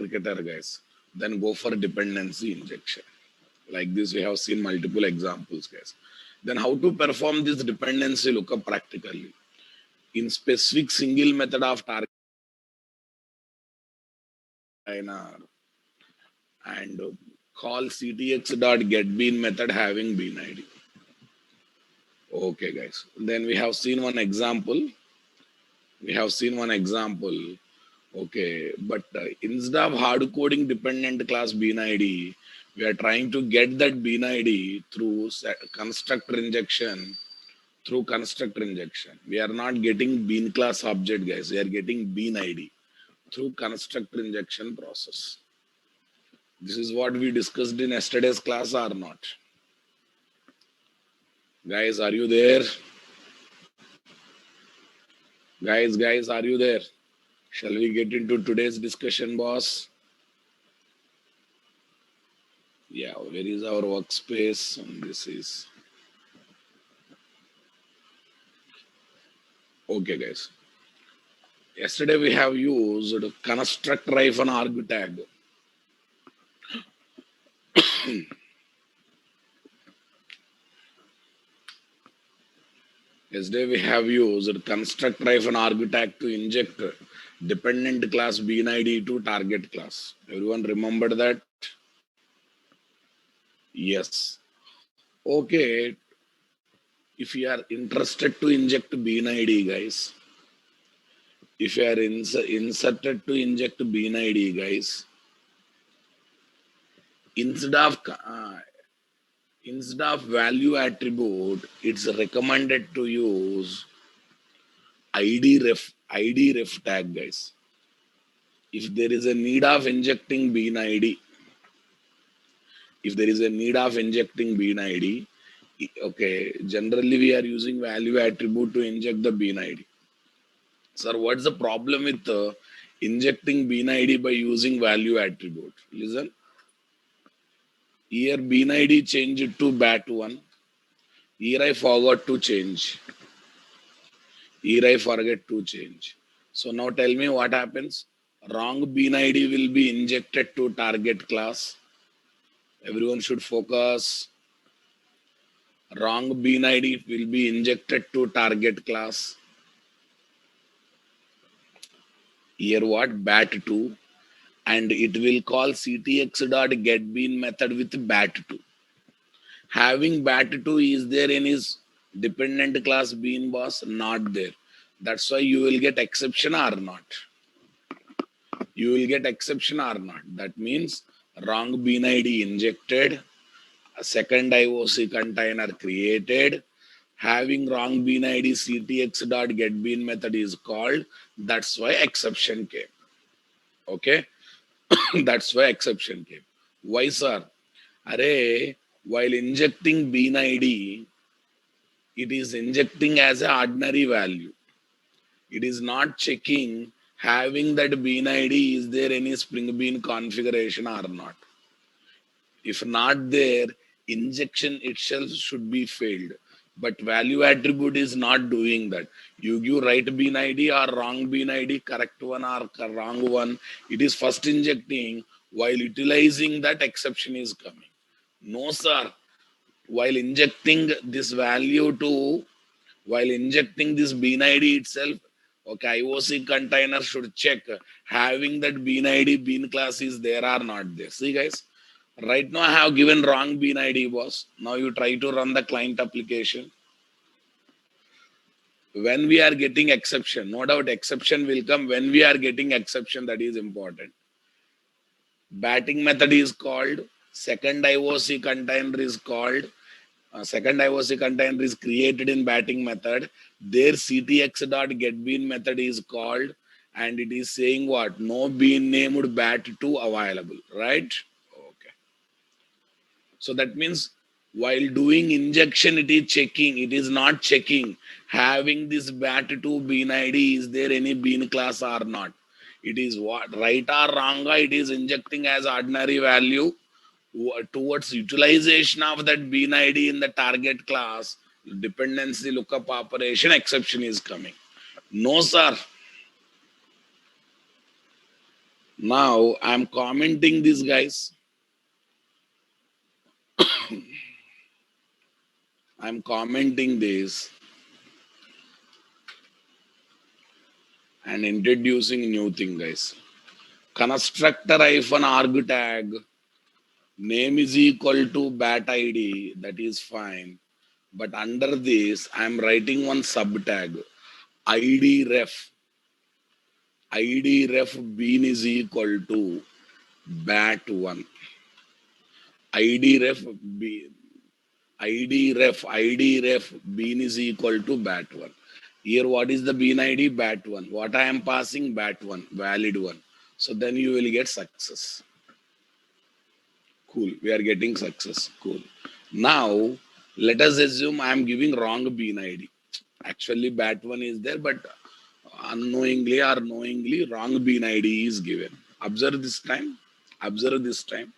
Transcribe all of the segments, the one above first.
cricketer, guys, then go for dependency injection. Like this, we have seen multiple examples, guys. Then how to perform this dependency lookup practically? In specific single method of target container and call ctx.getBean method having bean ID. Okay, guys. Then we have seen one example. Okay, but instead of hard coding dependent class bean ID, we are trying to get that bean ID through constructor injection. We are not getting bean class object, guys. We are getting bean ID through constructor injection process. This is what we discussed in yesterday's class or not? Guys, are you there? Guys, are you there? Shall we get into today's discussion, boss? Yeah, where is our workspace? And this is... Okay, guys. Yesterday we have used construct-arg tag. Yesterday we have used construct-arg tag to inject dependent class bean ID to target class. Everyone remember that? Yes. Okay. If you are interested to inject bean ID, guys, if you are inserted to inject bean ID, guys, instead of value attribute, it's recommended to use ID ref tag, guys. If there is a need of injecting bean ID, okay, generally we are using value attribute to inject the bean ID. Sir, what's the problem with injecting bean ID by using value attribute? Listen. Here bean ID changed to bat1. Here I forgot to change. So now tell me what happens. Wrong bean ID will be injected to target class. Everyone should focus. Wrong bean ID will be injected to target class. Here what? bat2. And it will call ctx.getBean method with bat2. Having bat2, is there any dependent class bean, boss? Not there. That's why you will get exception or not. That means wrong bean ID injected, a second IOC container created, having wrong bean ID ctx.getBean method is called. That's why exception came. Okay. That's why exception came. Why, sir? Array, while injecting bean ID, it is injecting as an ordinary value. It is not checking having that bean ID, is there any Spring Bean configuration or not. If not there, injection itself should be failed. But value attribute is not doing that. You give right bean ID or wrong bean ID, correct one or wrong one. It is first injecting, while utilizing that exception is coming. No, sir. While injecting this bean ID itself, okay, IOC container should check having that bean ID, bean class is there or not there. See, guys, right now I have given wrong bean ID, boss. Now you try to run the client application. When we are getting exception, no doubt exception will come. When we are getting exception, that is important. Batting method is called. Second IOC container is called. Second IOC container is created in batting method. There ctx.getBean method is called, and it is saying what? No bean named bat2 available, right? Okay. So that means while doing injection, it is checking. It is not checking having this bat2 bean ID, is there any bean class or not. It is what? Right or wrong, it is injecting as ordinary value towards utilization of that bean ID in the target class. Dependency lookup operation exception is coming. No, sir. Now I'm commenting this, guys. I'm commenting this and introducing new thing, guys. Constructor -arg tag name is equal to bat id. That is fine. But under this, I'm writing one sub tag id ref. id ref bean is equal to bat1. id ref bean. id ref bean is equal to bat1. Here, what is the bean ID? Bat1. What I am passing? Bat1, valid one. So then you will get success. Cool. We are getting success. Cool. Now, let us assume I am giving wrong bean ID. Actually, bat1 is there, but unknowingly or knowingly, wrong bean ID is given. Observe this time. Observe this time.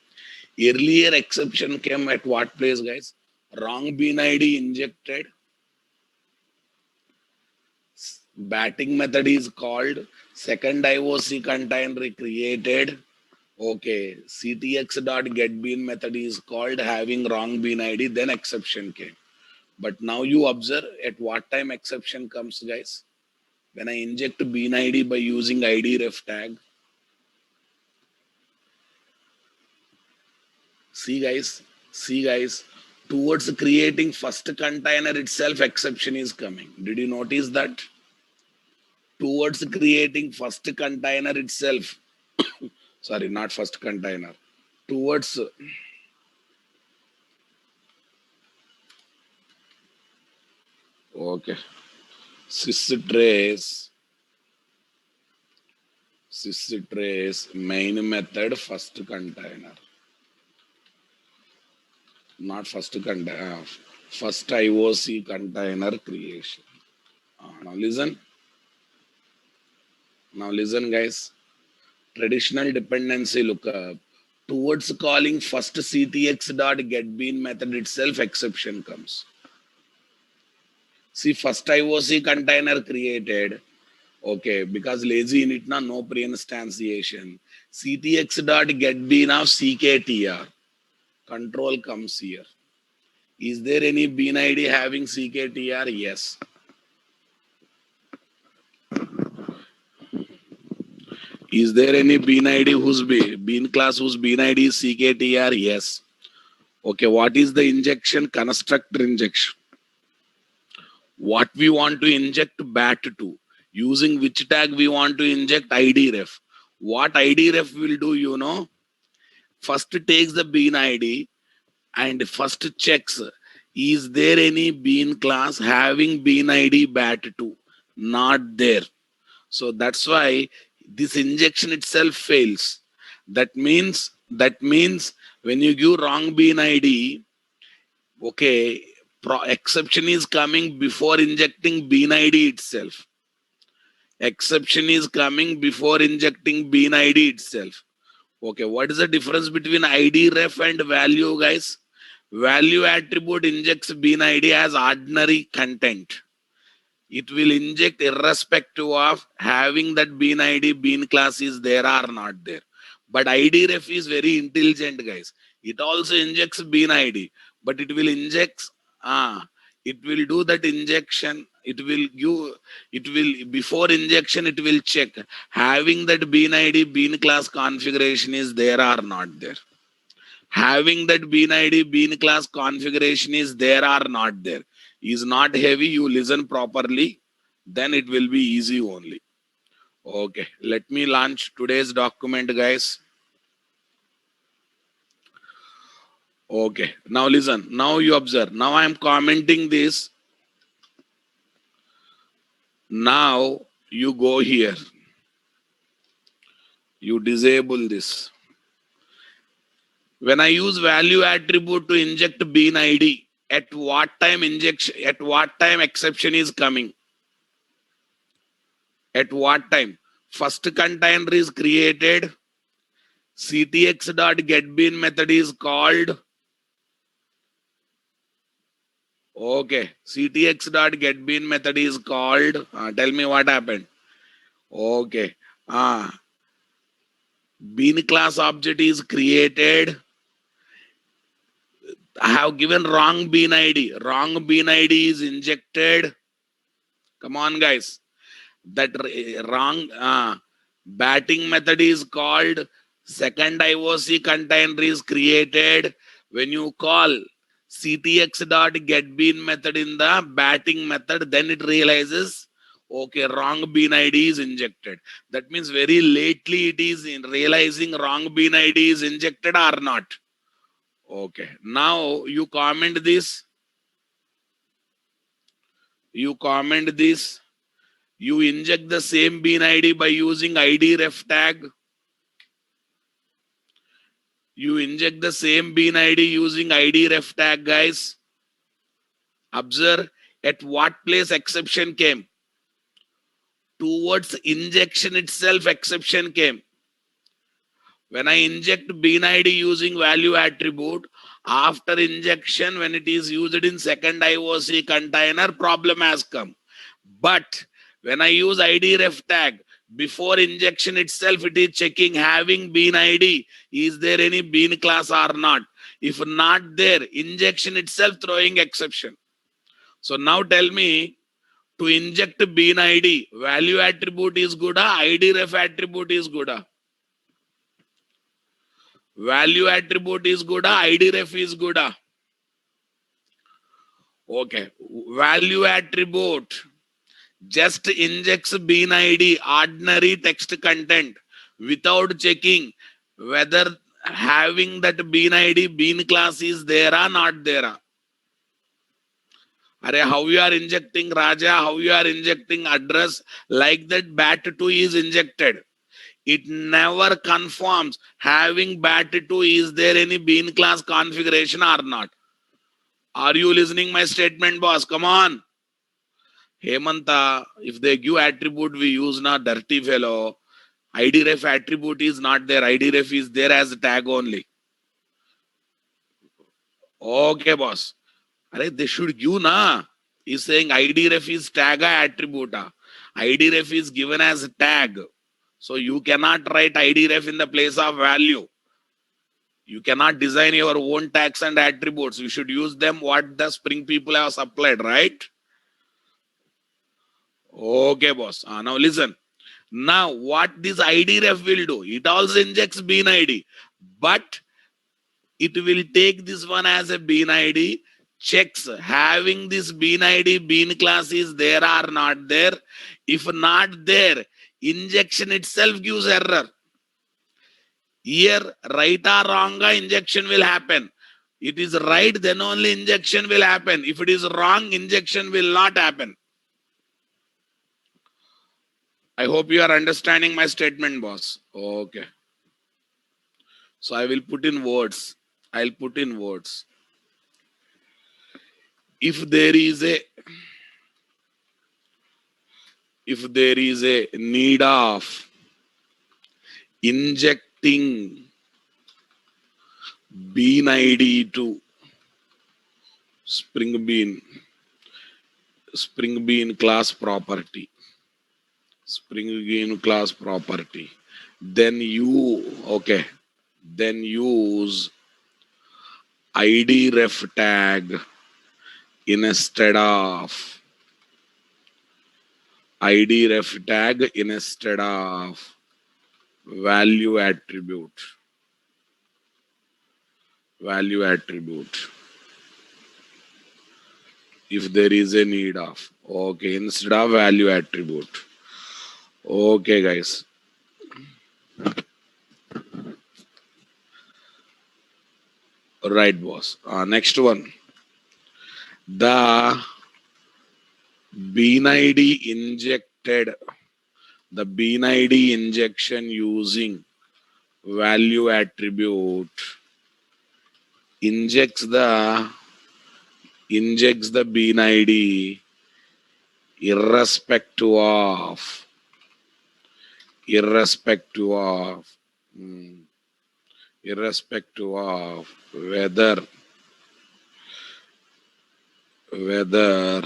Earlier exception came at what place, guys? Wrong bean ID injected. Batting method is called. Second IOC container created. Okay, ctx.getBean method is called, having wrong bean ID, then exception came. But now you observe at what time exception comes, guys. When I inject bean ID by using id ref tag. See guys, towards creating first container itself, exception is coming. Did you notice that? Towards creating first container itself, sorry, not first container, towards okay, sys trace main method first container, not first container, first IOC container creation. Now listen guys. Traditional dependency lookup, towards calling first ctx.getBean method itself, exception comes. See, first IOC container created. Okay, because lazy init na, no pre-instantiation. ctx.getBean of cktr. Control comes here. Is there any bean ID having cktr? Yes. Is there any bean ID whose bean class whose bean ID is cktr? Yes. Okay, what is the injection? Constructor injection. What we want to inject bat2, using which tag we want to inject id ref. What id ref will do, you know, first takes the bean id and first checks, is there any bean class having bean id bat2? Not there. So that's why this injection itself fails. That means when you give wrong bean id, okay, exception is coming before injecting bean id itself. Exception is coming before injecting bean id itself. Okay, what is the difference between id ref and value, guys? Value attribute injects bean id as ordinary content. It will inject irrespective of having that bean id, bean class is there or not there. But id ref is very intelligent, guys. It also injects bean id, but it will inject, it will do that injection. It will before injection, it will check having that bean id, bean class configuration is there or not there. Having that bean id, bean class configuration is there or not there. Is not heavy, you listen properly, then it will be easy only. Okay, let me launch today's document, guys. Okay, now listen. Now you observe. Now I am commenting this. Now you go here. You disable this. When I use value attribute to inject bean ID, at what time injection, at what time exception is coming? At what time? First container is created. ctx.getBean method is called. Okay, ctx.getBean method is called. Tell me what happened. Okay. Bean class object is created. I have given wrong bean ID. Wrong bean ID is injected. Come on, guys. That wrong batting method is called. Second IOC container is created. When you call ctx.getBean method in the batting method, then it realizes, okay, wrong bean ID is injected. That means very lately it is in realizing wrong bean ID is injected or not. Okay, now you comment this. You comment this. You inject the same bean ID by using ID ref tag. You inject the same bean ID using ID ref tag, guys. Observe at what place exception came. Towards injection itself, exception came. When I inject bean ID using value attribute, after injection, when it is used in second IOC container, problem has come. But when I use ID ref tag, before injection itself, it is checking having bean ID. Is there any bean class or not? If not there, injection itself throwing exception. So now tell me, to inject bean ID, value attribute is good, ID ref attribute is good. Value attribute is good, ID ref is good. Okay, value attribute just injects bean ID, ordinary text content, without checking whether having that bean ID, bean class is there or not there. How you are injecting Raja, how you are injecting address, like that bat2 is injected. It never confirms having bat2 is there any bean class configuration or not. Are you listening my statement, boss? Come on. Hemanta, if they give attribute, we use na dirty fellow. ID ref attribute is not there. ID ref is there as a tag only. Okay, boss. They should give na. He's saying ID ref is tag attribute. ID ref is given as a tag. So you cannot write ID ref in the place of value. You cannot design your own tags and attributes. You should use them what the Spring people have supplied, right? Okay, boss. Now listen. Now what this ID ref will do? It also injects bean ID, but it will take this one as a bean ID, checks having this bean ID, bean class is there or not there. If not there, injection itself gives error. Here, right or wrong, injection will happen. It is right, then only injection will happen. If it is wrong, injection will not happen. I hope you are understanding my statement, boss. Okay. So I will put in words. I'll put in words. If there is a need of injecting bean ID to Spring Bean class property, then then use ID ref tag instead of value attribute. If there is a need of, instead of value attribute. Okay, guys. Right, boss. Next one. The bean ID injected. The bean ID injection using value attribute injects the bean ID irrespective of whether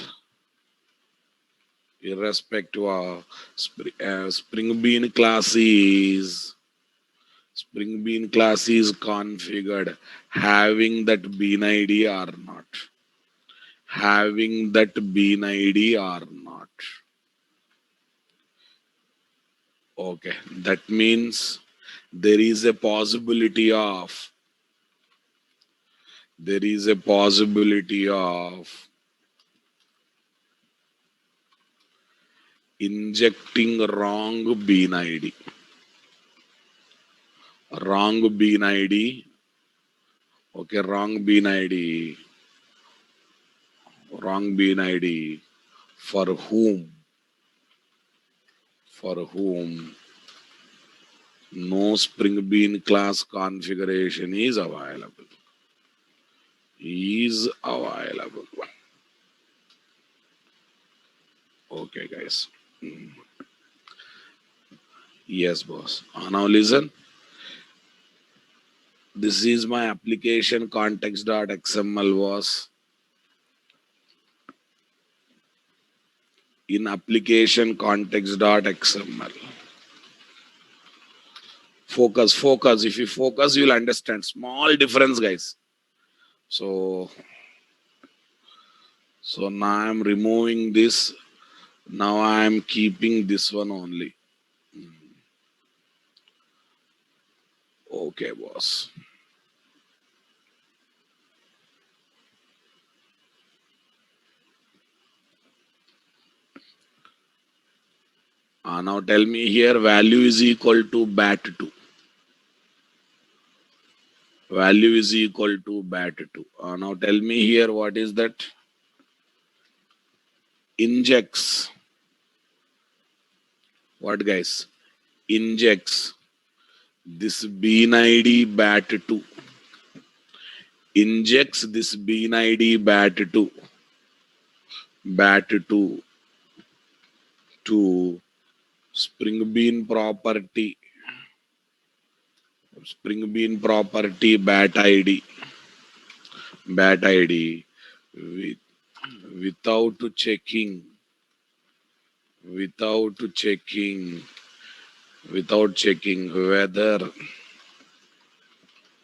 irrespective of Spring Bean class is Spring Bean class is configured having that bean ID or not. Having that bean ID or not. Okay, that means there is a possibility of injecting wrong bean ID. Wrong bean ID. Okay, wrong bean ID. Wrong bean ID. For whom? For whom no Spring Bean class configuration is available. Is available. Okay, guys. Yes, boss. Now listen. This is my application context.xml was in application context.xml. Focus. If you focus, you'll understand. Small difference, guys. So now I'm removing this. Now I'm keeping this one only. Okay, boss. Now tell me here value is equal to bat2. Value is equal to bat2. Now tell me here what is that? Injects. What, guys? Injects this bean ID bat2. Injects this bean ID bat2 to Spring Bean property bat ID with, without checking whether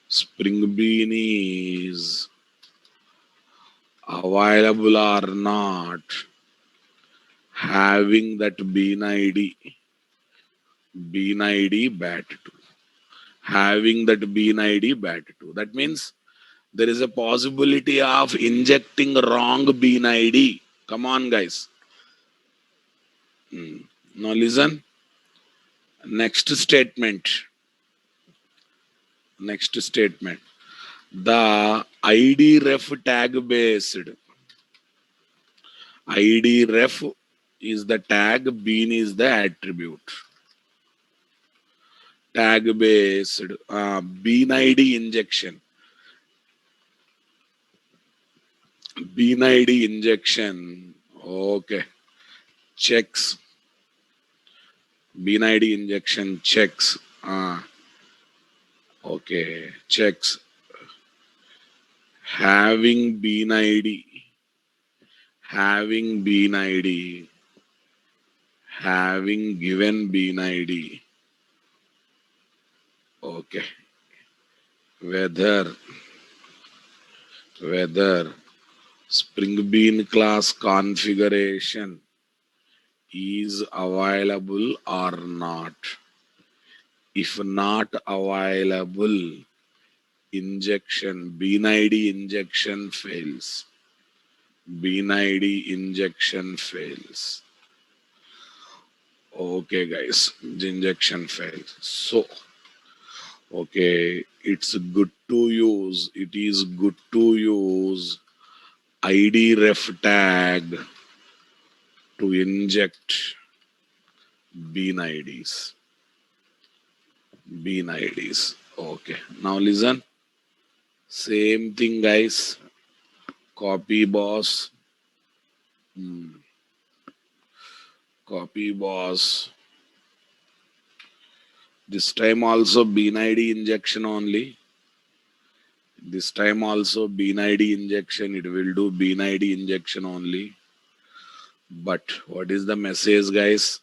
Spring Bean is available or not, having that bean ID bat2. Having that bean ID bat2. That means there is a possibility of injecting wrong bean ID. Come on, guys. Now listen. Next statement. The ID ref tag based. ID ref is the tag, bean is the attribute. Tag based bean ID injection. Bean ID injection. Okay. Checks. Bean ID injection checks. Okay. Checks. Having bean ID. Having given bean ID. Okay. Whether Spring Bean class configuration is available or not. If not available, injection, bean ID injection fails. Bean ID injection fails. Okay, guys, the injection fails. So, okay, it's good to use. It is good to use ID ref tag to inject bean IDs. Okay, now listen. Same thing, guys. Copy boss. Copy boss. This time also bean ID injection only. This time also bean ID injection. It will do bean ID injection only. But what is the message, guys?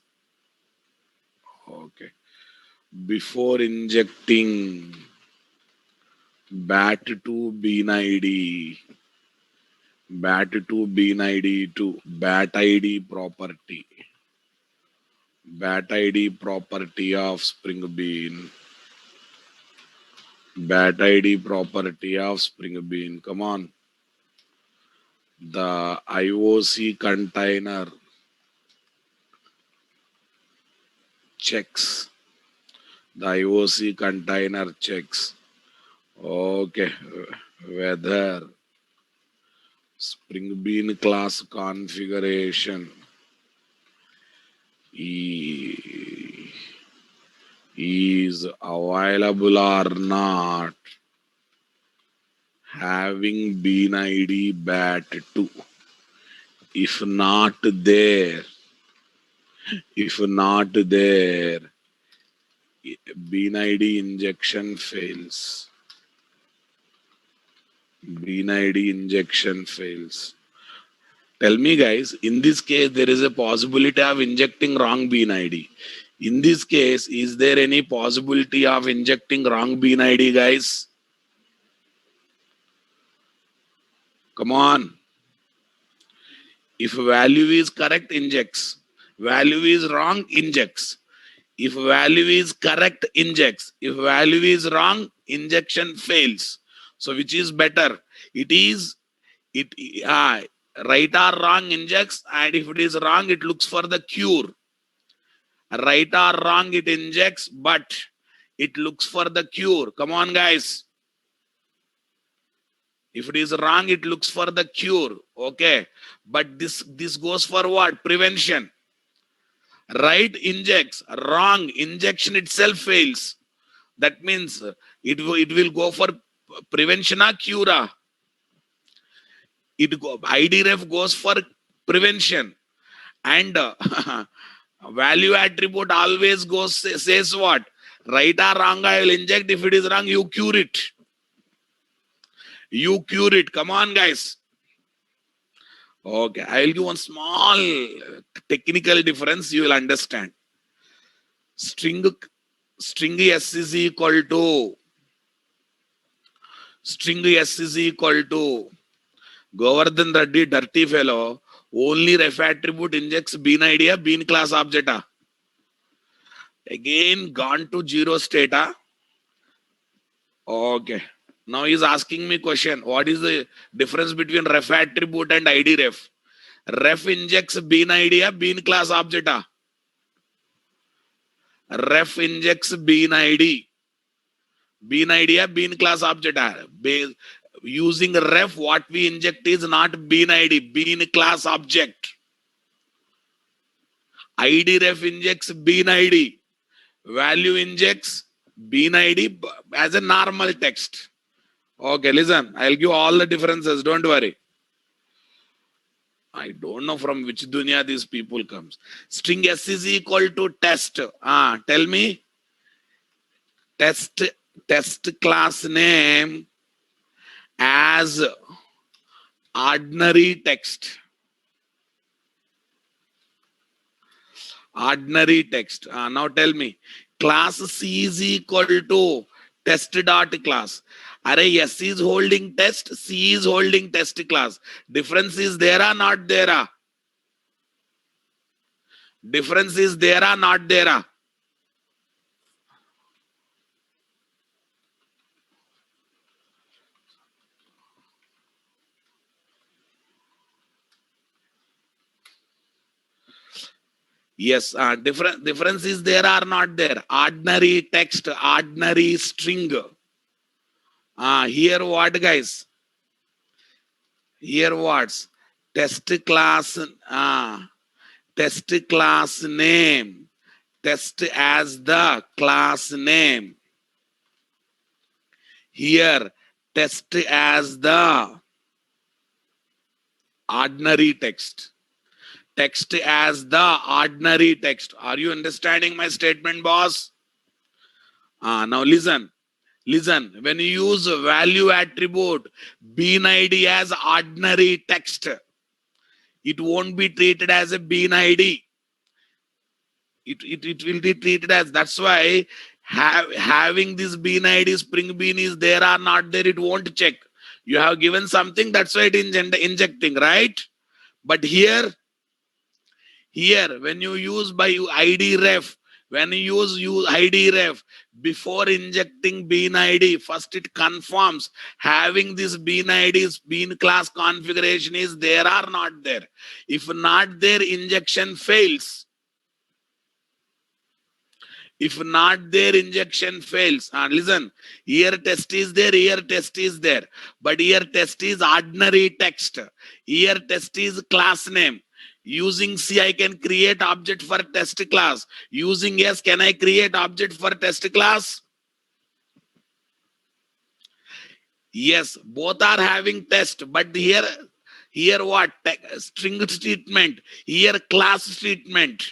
Okay. before injecting bat to bean ID, bat to bean ID to bat ID property, bat ID property of Spring Bean, bat ID property of Spring Bean. Come on. The IOC container checks. The IOC container checks. Okay. Whether Spring Bean class configuration is available or not, having bean ID bat2. If not there, bean ID injection fails. Bean ID injection fails. Tell me guys, in this case, there is a possibility of injecting wrong bean ID. In this case, is there any possibility of injecting wrong bean ID, guys? Come on. If value is correct, injects. Value is wrong, injects. If value is correct, injects. If value is wrong, injection fails. So which is better? It is right or wrong injects, and if it is wrong, it looks for the cure. Right or wrong, it injects, but it looks for the cure. Come on, guys. If it is wrong, it looks for the cure. Okay. But this goes for what? Prevention. Right injects, wrong injection itself fails. That means it will go for prevention or cure. IDREF goes for prevention, and value attribute always says what? Right or wrong, I will inject. If it is wrong, you cure it. You cure it. Come on, guys. Okay, I will give one small technical difference. You will understand. String S is equal to Govardhan Reddy, dirty fellow. Only ref attribute injects bean idea, bean class object. Again, gone to zero state. Okay. Now he's asking me question. What is the difference between ref attribute and ID ref? Ref injects bean idea, bean class object. Ref injects bean ID. Bean idea, bean class object. Using ref, what we inject is not bean ID, bean class object. ID ref injects bean ID. Value injects bean ID as a normal text. Okay, listen, I'll give all the differences. Don't worry. I don't know from which dunya these people comes. String S is equal to test. Tell me. Test class name as ordinary text. Ordinary text. Now tell me. Class C is equal to test dot class. Array S is holding test, C is holding test class. Difference is there or not there? Difference is there or not there? Yes, difference is there or not there? Ordinary text, ordinary string. Here what, guys? Here what's test class name. Test as the class name. Here test as the ordinary text. Text as the ordinary text. Are you understanding my statement, boss? Now listen. Listen, when you use value attribute bean ID as ordinary text, it won't be treated as a bean ID. It will be treated as, that's why Having this bean ID, spring bean is there or not there, it won't check. You have given something, that's why it is injecting, right? But here, when you use by ID ref, when you use ID ref, before injecting bean ID, first it confirms having this bean ID's bean class configuration is there or not there. If not there, injection fails. If not there, injection fails. And listen, here test is there, here test is there. But here test is ordinary text. Here test is class name. Using C, I can create object for test class. Using S, can I create object for test class? Yes, both are having test. But here what? String treatment. Here class treatment.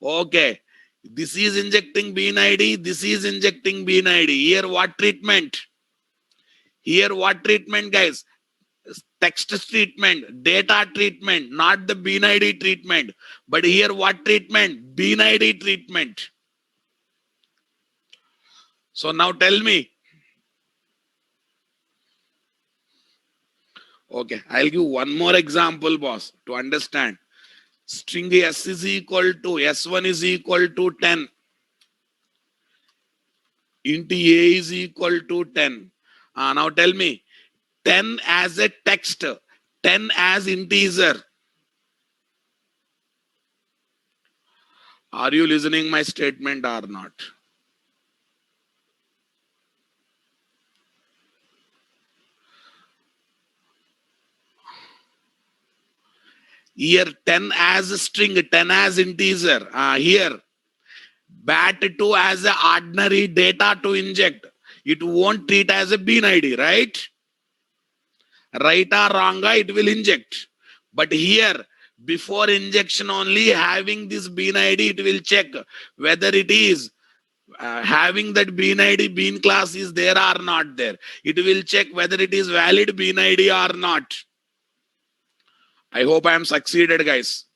Okay. This is injecting bean ID. This is injecting bean ID. Here what treatment? Here what treatment, guys? Text treatment, data treatment, not the bean ID treatment. But here what treatment? Bean ID treatment. So now tell me. Okay, I'll give one more example, boss, to understand. String S is equal to, S1 is equal to 10. Int A is equal to 10. Now tell me, 10 as a text, 10 as integer. Are you listening my statement or not? Here 10 as a string, 10 as integer. Here BAT2 as a ordinary data to inject. It won't treat as a bean ID, right? Right or wrong, it will inject. But here, before injection only, having this bean ID, it will check whether it is having that bean ID, bean class is there or not there. It will check whether it is valid bean ID or not. I hope I am succeeded, guys.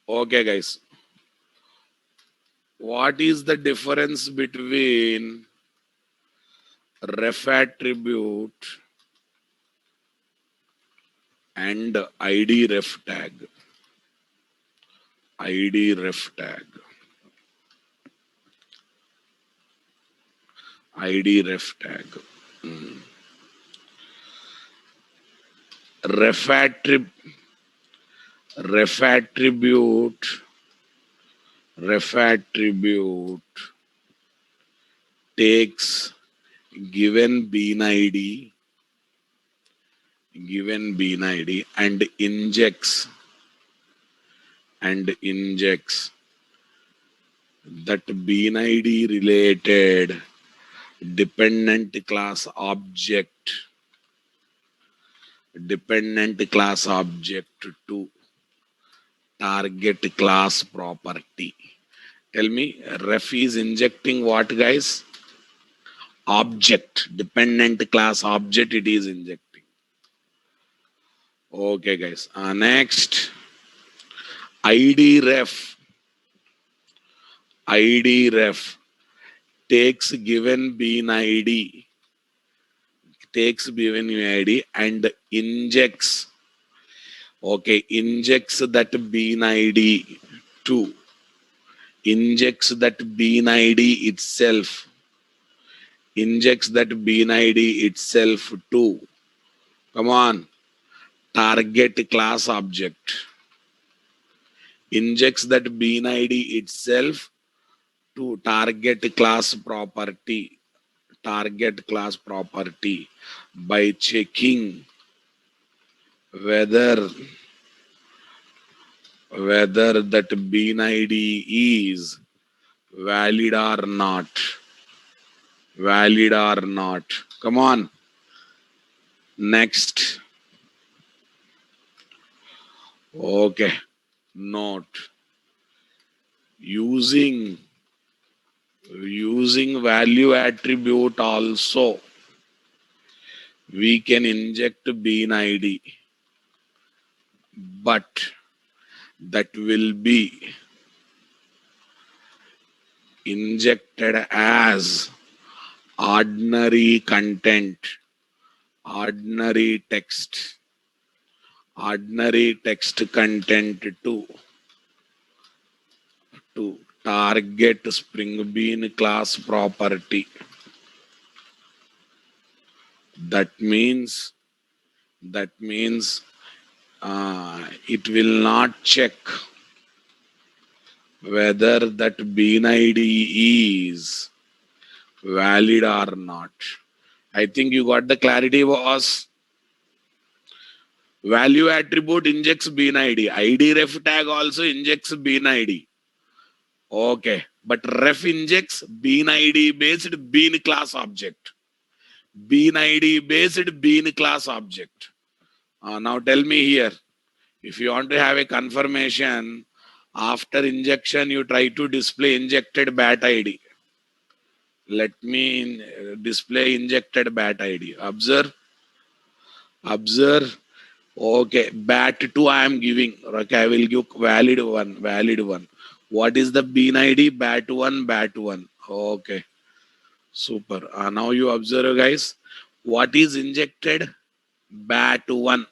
Okay, guys. What is the difference between ref attribute and ID ref tag? ID ref tag. ID ref tag. Ref attribute takes given bean ID and injects that bean ID related dependent class object to target class property. Tell me, ref is injecting what, guys? Object, dependent class object it is injecting. Okay, guys. Next, ID ref takes given bean ID and injects that bean ID to come on, target class object. Injects that bean ID itself to target class property by checking whether that bean ID is valid or not. Come on. Next. Okay. Note. Using value attribute also, we can inject bean ID, but that will be injected as ordinary content, ordinary text content to target Spring Bean class property. That means it will not check whether that bean ID is valid or not. I think you got the clarity, boss. Value attribute injects bean ID. ID ref tag also injects bean ID. Okay, but ref injects bean ID based bean class object. Bean ID based bean class object. Now tell me here, if you want to have a confirmation, after injection, you try to display injected bat ID. Let me display injected bat ID. Observe. Okay, bat 2 I am giving. Okay, I will give valid one. What is the bean ID? Bat 1. Okay, super. Now you observe, guys. What is injected? Bat 1.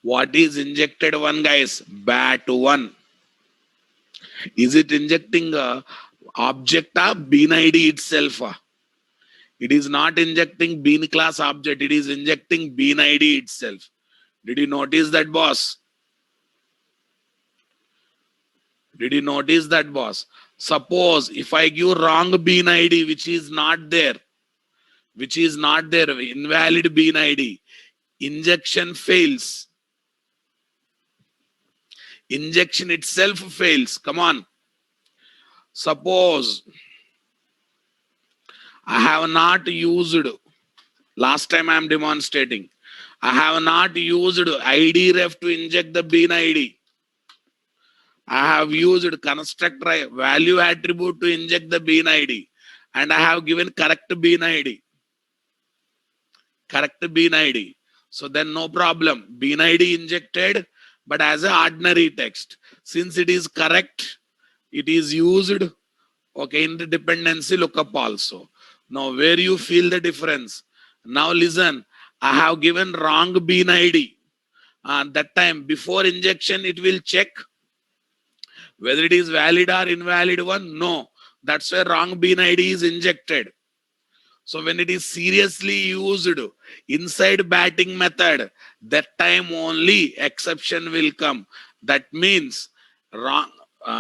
What is injected 1, guys? Bat 1. Is it injecting object of bean ID itself? It is not injecting bean class object. It is injecting bean ID itself. Did you notice that, boss? Did you notice that, boss? Suppose if I give wrong bean ID, which is not there, invalid bean ID, injection fails. Injection itself fails. Come on. Suppose I have not used, last time I am demonstrating, I have not used ID ref to inject the bean ID. I have used constructor value attribute to inject the bean ID. And I have given correct bean ID. Correct bean ID. So then no problem. Bean ID injected, but as an ordinary text. Since it is correct, it is used, okay, in the dependency lookup also. Now where you feel the difference? Now listen, I have given wrong bean ID. That time before injection, it will check whether it is valid or invalid one. No, that's why wrong bean ID is injected. So when it is seriously used inside batting method, that time only exception will come. That means wrong.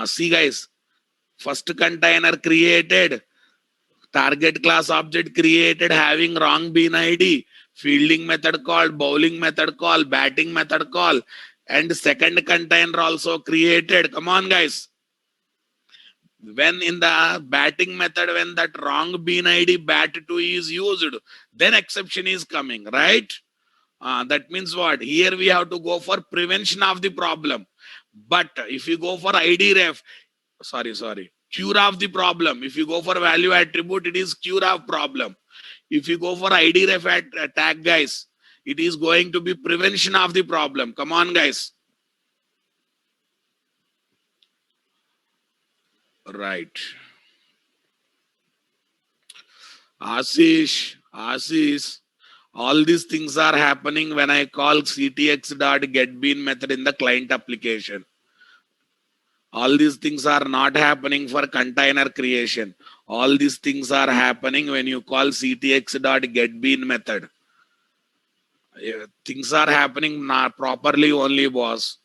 See guys, first container created, target class object created having wrong bean ID, fielding method called, bowling method called, batting method called, and second container also created. Come on guys. When in the batting method, when that wrong bean ID bat 2 is used, then exception is coming, right? That means what? Here we have to go for prevention of the problem. But if you go for ID ref, cure of the problem. If you go for value attribute, it is cure of problem. If you go for ID ref tag, guys, it is going to be prevention of the problem. Come on, guys. Right. Ashish, all these things are happening when I call ctx.getBean method in the client application. All these things are not happening for container creation. All these things are happening when you call ctx.getBean method. Things are happening not properly only, boss.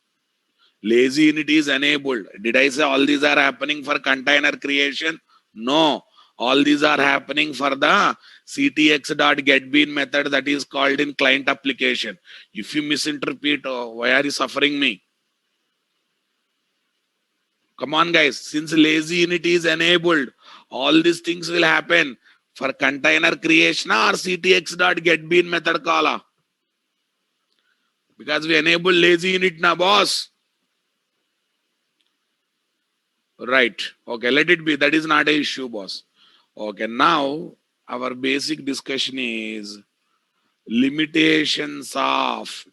Lazy init is enabled. Did I say all these are happening for container creation? No. All these are happening for the ctx.getBean method that is called in client application. If you misinterpret, why are you suffering me? Come on, guys. Since lazy init is enabled, all these things will happen for container creation or ctx.getBean method call. Because we enable lazy init now, boss. Right. Okay, let it be. That is not an issue, boss. Okay, now our basic discussion is limitations of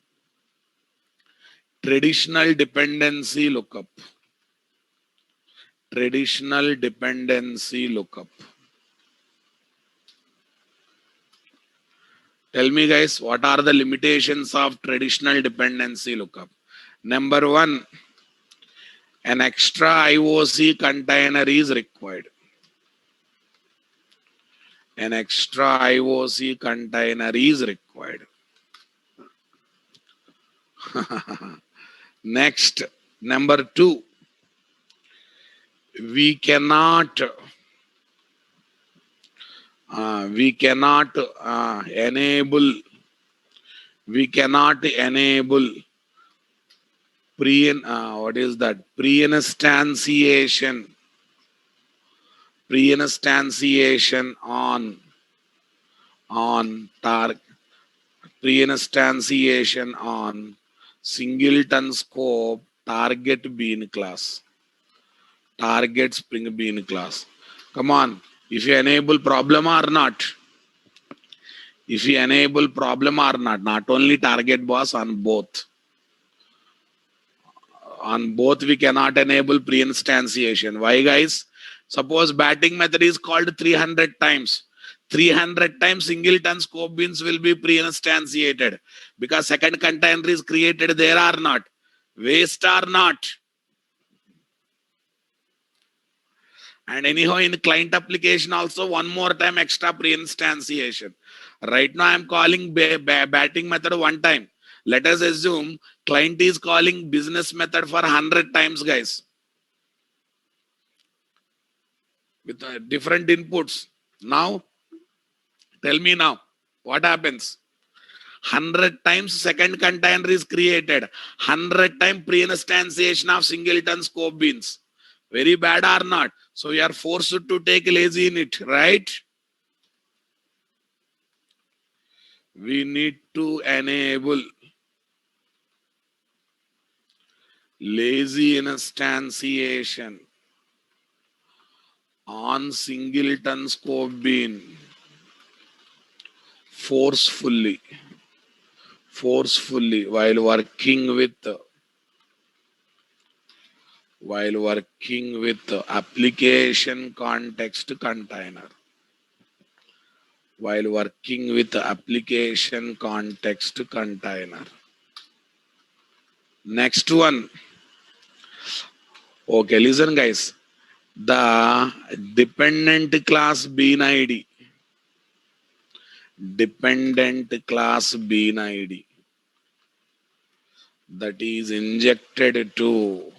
Traditional dependency lookup. Traditional dependency lookup. Tell me guys, what are the limitations of traditional dependency lookup? Number one, an extra IOC container is required. An extra IOC container is required. Next, number two, we cannot enable what is that, pre-instantiation on singleton scope target bean class, target spring bean class. Come on, if you enable problem or not, if you enable problem or not only target boss, on both we cannot enable pre-instantiation. Why guys? Suppose batting method is called 300 times. 300 times singleton scope beans will be pre-instantiated because second container is created there or not. Waste or not. And anyhow, in client application also one more time extra pre-instantiation. Right now I am calling batting method one time. Let us assume client is calling business method for 100 times, guys, with different inputs. Now, tell me now, what happens? 100 times second container is created. 100 times pre-instantiation of singleton scope beans. Very bad or not? So you are forced to take lazy init, right? We need to enable lazy instantiation on singleton scope bean forcefully while working with application context container. While working with application context container. Next one. Okay, listen guys. The dependent class bean ID. Dependent class bean ID. That is injected to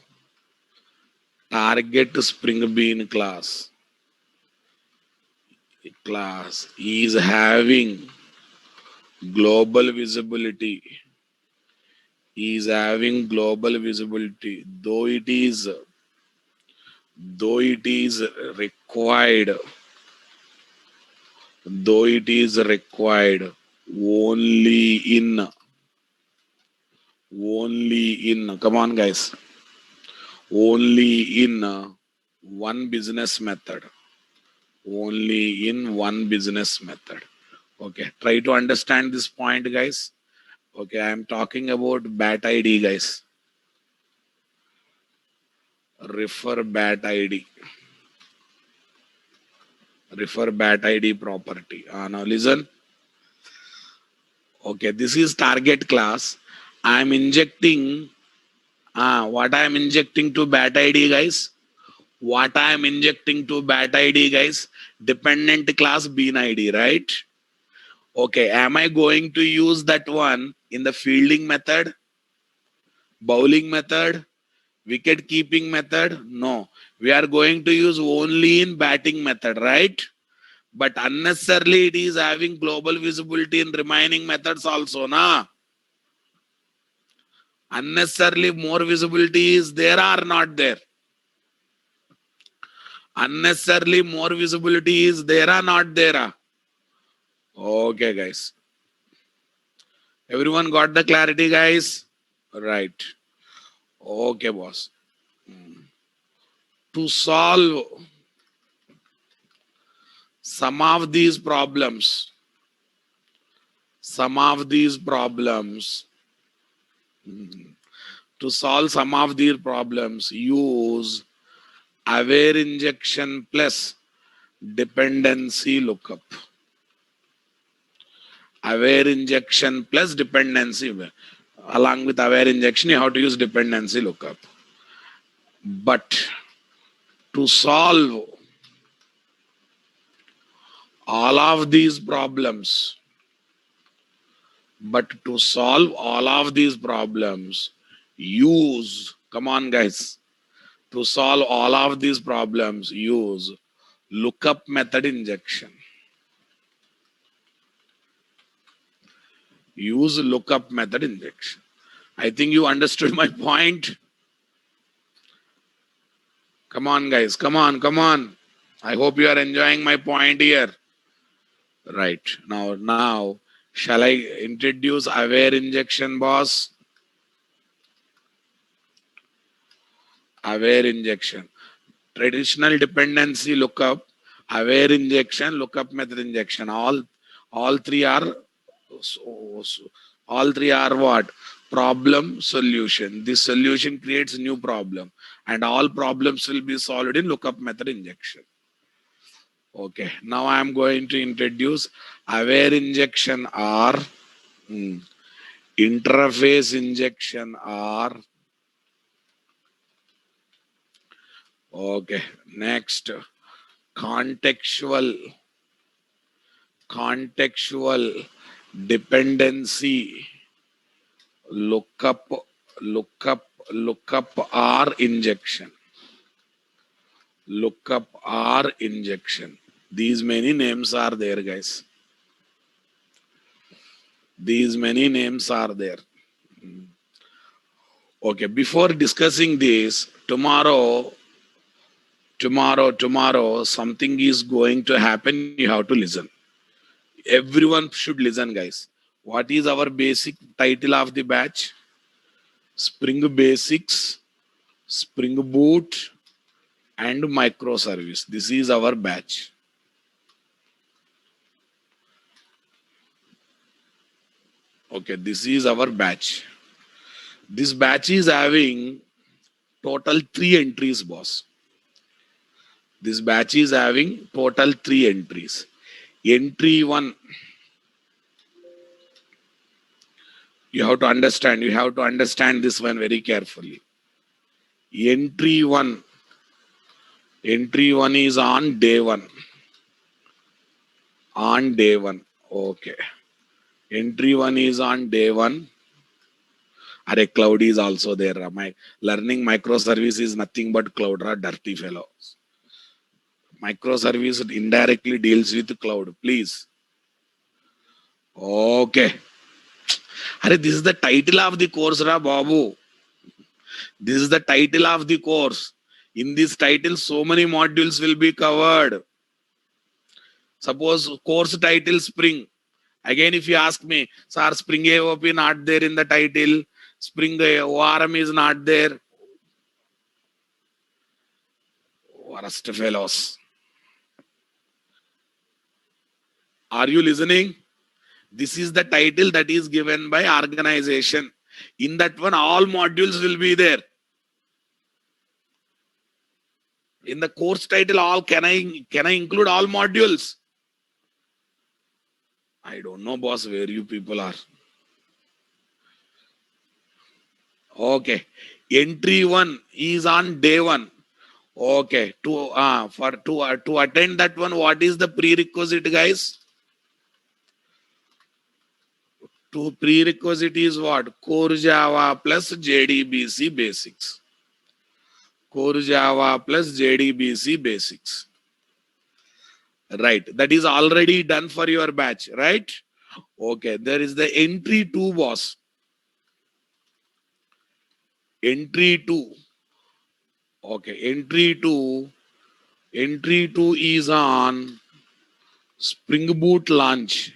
target spring bean class is having global visibility, though it is required only in come on guys, only in one business method. Only in one business method. Okay, try to understand this point, guys. Okay, I am talking about bat ID, guys. Refer bat ID. Refer bat ID property. Now listen. Okay, this is target class. I am injecting what I am injecting to bat ID, guys. What I am injecting to bat ID, guys. Dependent class bean ID, right? Okay, am I going to use that one in the fielding method, bowling method, wicket keeping method? No, we are going to use only in batting method, right? But unnecessarily it is having global visibility in remaining methods also, na? Unnecessarily more visibility is there or not there? Unnecessarily more visibility is there or not there? Okay, guys. Everyone got the clarity, guys? Right. Okay, boss. To solve some of these problems, To solve some of these problems, use aware injection plus dependency lookup. Aware injection plus dependency. Along with aware injection, you have to use dependency lookup. But to solve all of these problems, use, come on guys, to solve all of these problems, use lookup method injection. Use lookup method injection. I think you understood my point. Come on, guys. Come on. I hope you are enjoying my point here. Right. Now, shall I introduce aware injection, boss? Aware injection. Traditional dependency lookup, aware injection, lookup method injection. All three are what? Problem solution. This solution creates new problem, and all problems will be solved in lookup method injection. Okay, now I am going to introduce aware injection or interface injection or okay. Next, contextual dependency lookup or injection. Lookup or injection. These many names are there, guys. These many names are there. Okay, before discussing this, tomorrow, something is going to happen. You have to listen. Everyone should listen, guys. What is our basic title of the batch? Spring Basics, Spring Boot, and Microservice. This is our batch. Okay, this is our batch. This batch is having total 3 entries, boss. This batch is having total 3 entries. Entry 1, you have to understand this one very carefully. Entry 1 is on day 1. On day 1. Okay. Entry 1 is on day 1. Cloud is also there. My learning microservice is nothing but cloud, dirty fellows. Microservice indirectly deals with cloud, please. Okay. This is the title of the course, Babu. This is the title of the course. In this title, so many modules will be covered. Suppose course title Spring. Again, if you ask me, sir, Spring AOP not there in the title. Spring ORM is not there. Worst fellows. Are you listening? This is the title that is given by organization. In that one, all modules will be there. In the course title, all can I include all modules? I don't know, boss, where you people are. Okay. Entry 1 is on day 1. Okay. To attend that one, what is the prerequisite, guys? To prerequisite is what? Core Java plus JDBC basics. Core Java plus JDBC basics. Right. That is already done for your batch, right? Okay. There is the entry 2, boss. Entry 2. Okay. Entry 2 is on Spring Boot launch.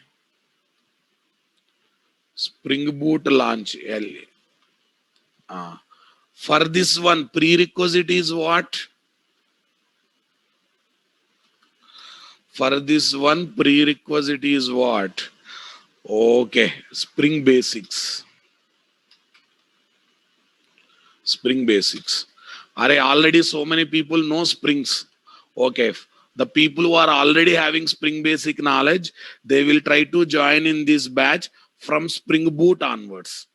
Spring Boot launch. For this one, prerequisite is what? For this one, prerequisite is what? Okay, Spring Basics. Spring basics. Are already so many people know Springs? Okay. The people who are already having Spring basic knowledge, they will try to join in this batch from Spring Boot onwards.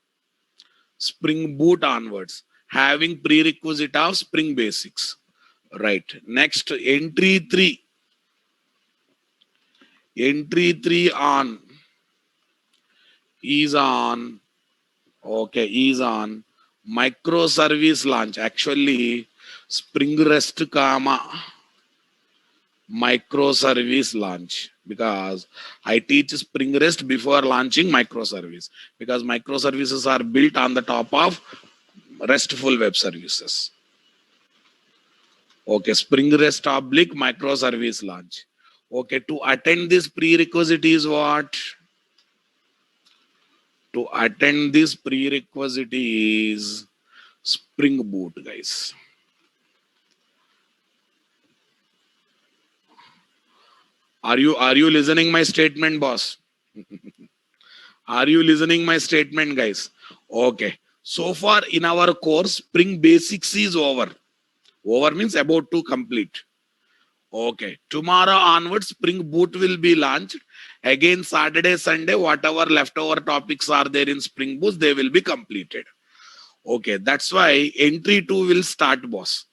Spring Boot onwards, having prerequisite of Spring basics. Right. Next, entry 3. Entry 3 on is on. Okay, is on microservice launch. Actually, Spring REST comma microservice launch, because I teach Spring REST before launching microservice, because microservices are built on the top of RESTful web services. Okay, Spring REST oblique microservice launch. Okay, to attend this prerequisite is what? To attend this prerequisite is Spring Boot, guys. Are you listening my statement, boss? Are you listening my statement, guys? Okay. So far in our course, Spring Basics is over. Over means about to complete. Okay. Tomorrow onwards, Spring Boot will be launched. Again, Saturday, Sunday, whatever leftover topics are there in Spring Boot, they will be completed. Okay. That's why entry 2 will start, boss.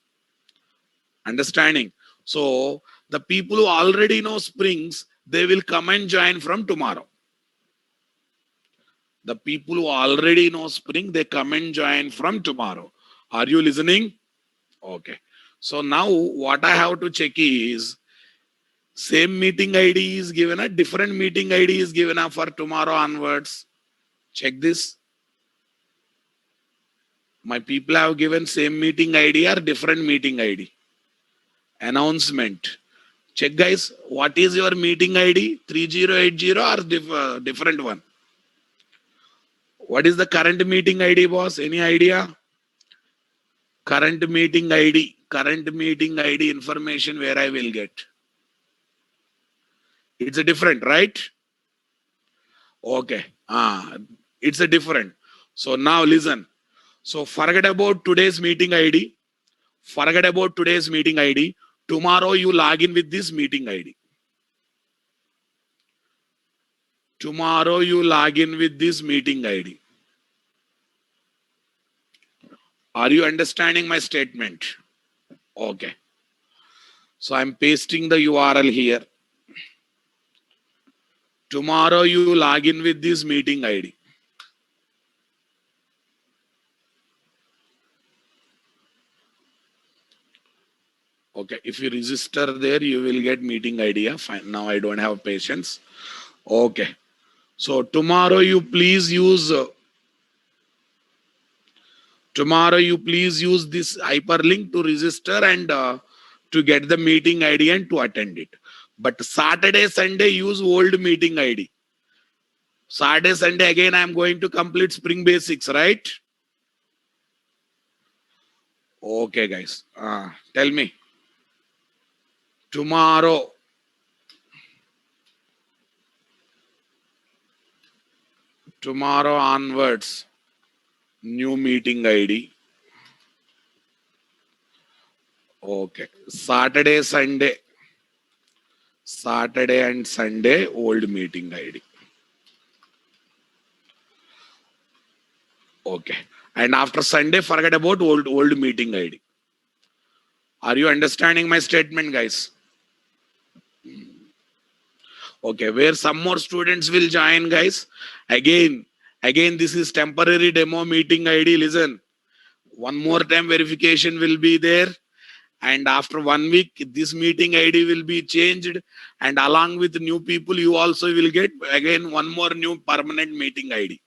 Understanding? So the people who already know Springs, they will come and join from tomorrow. The people who already know Spring, they come and join from tomorrow. Are you listening? Okay. So now what I have to check is, same meeting ID is given, a different meeting ID is given for tomorrow onwards. Check this. My people have given same meeting ID or different meeting ID. Announcement. Check, guys. What is your meeting ID? 3080 or different one? What is the current meeting ID, boss? Any idea? Current meeting ID. Current meeting ID information where I will get. It's a different, right? Okay. It's a different. So now listen. So forget about today's meeting ID. Forget about today's meeting ID. Tomorrow you log in with this meeting ID. Tomorrow you log in with this meeting ID. Are you understanding my statement? Okay. So I'm pasting the URL here. Tomorrow you log in with this meeting ID. Okay, if you register there, you will get meeting idea. Fine. Now I don't have patience. Okay. So tomorrow you please use this hyperlink to register and to get the meeting ID and to attend it. But Saturday, Sunday use old meeting ID. Saturday, Sunday again I am going to complete Spring Basics, right? Okay, guys. Tell me. Tomorrow onwards, new meeting ID. Okay. Saturday and Sunday, old meeting ID. Okay. And after Sunday, forget about old meeting ID. Are you understanding my statement, guys? Okay. Where some more students will join, guys? Again, this is temporary demo meeting ID. Listen, one more time verification will be there. And after 1 week, this meeting ID will be changed. And along with new people, you also will get again one more new permanent meeting ID.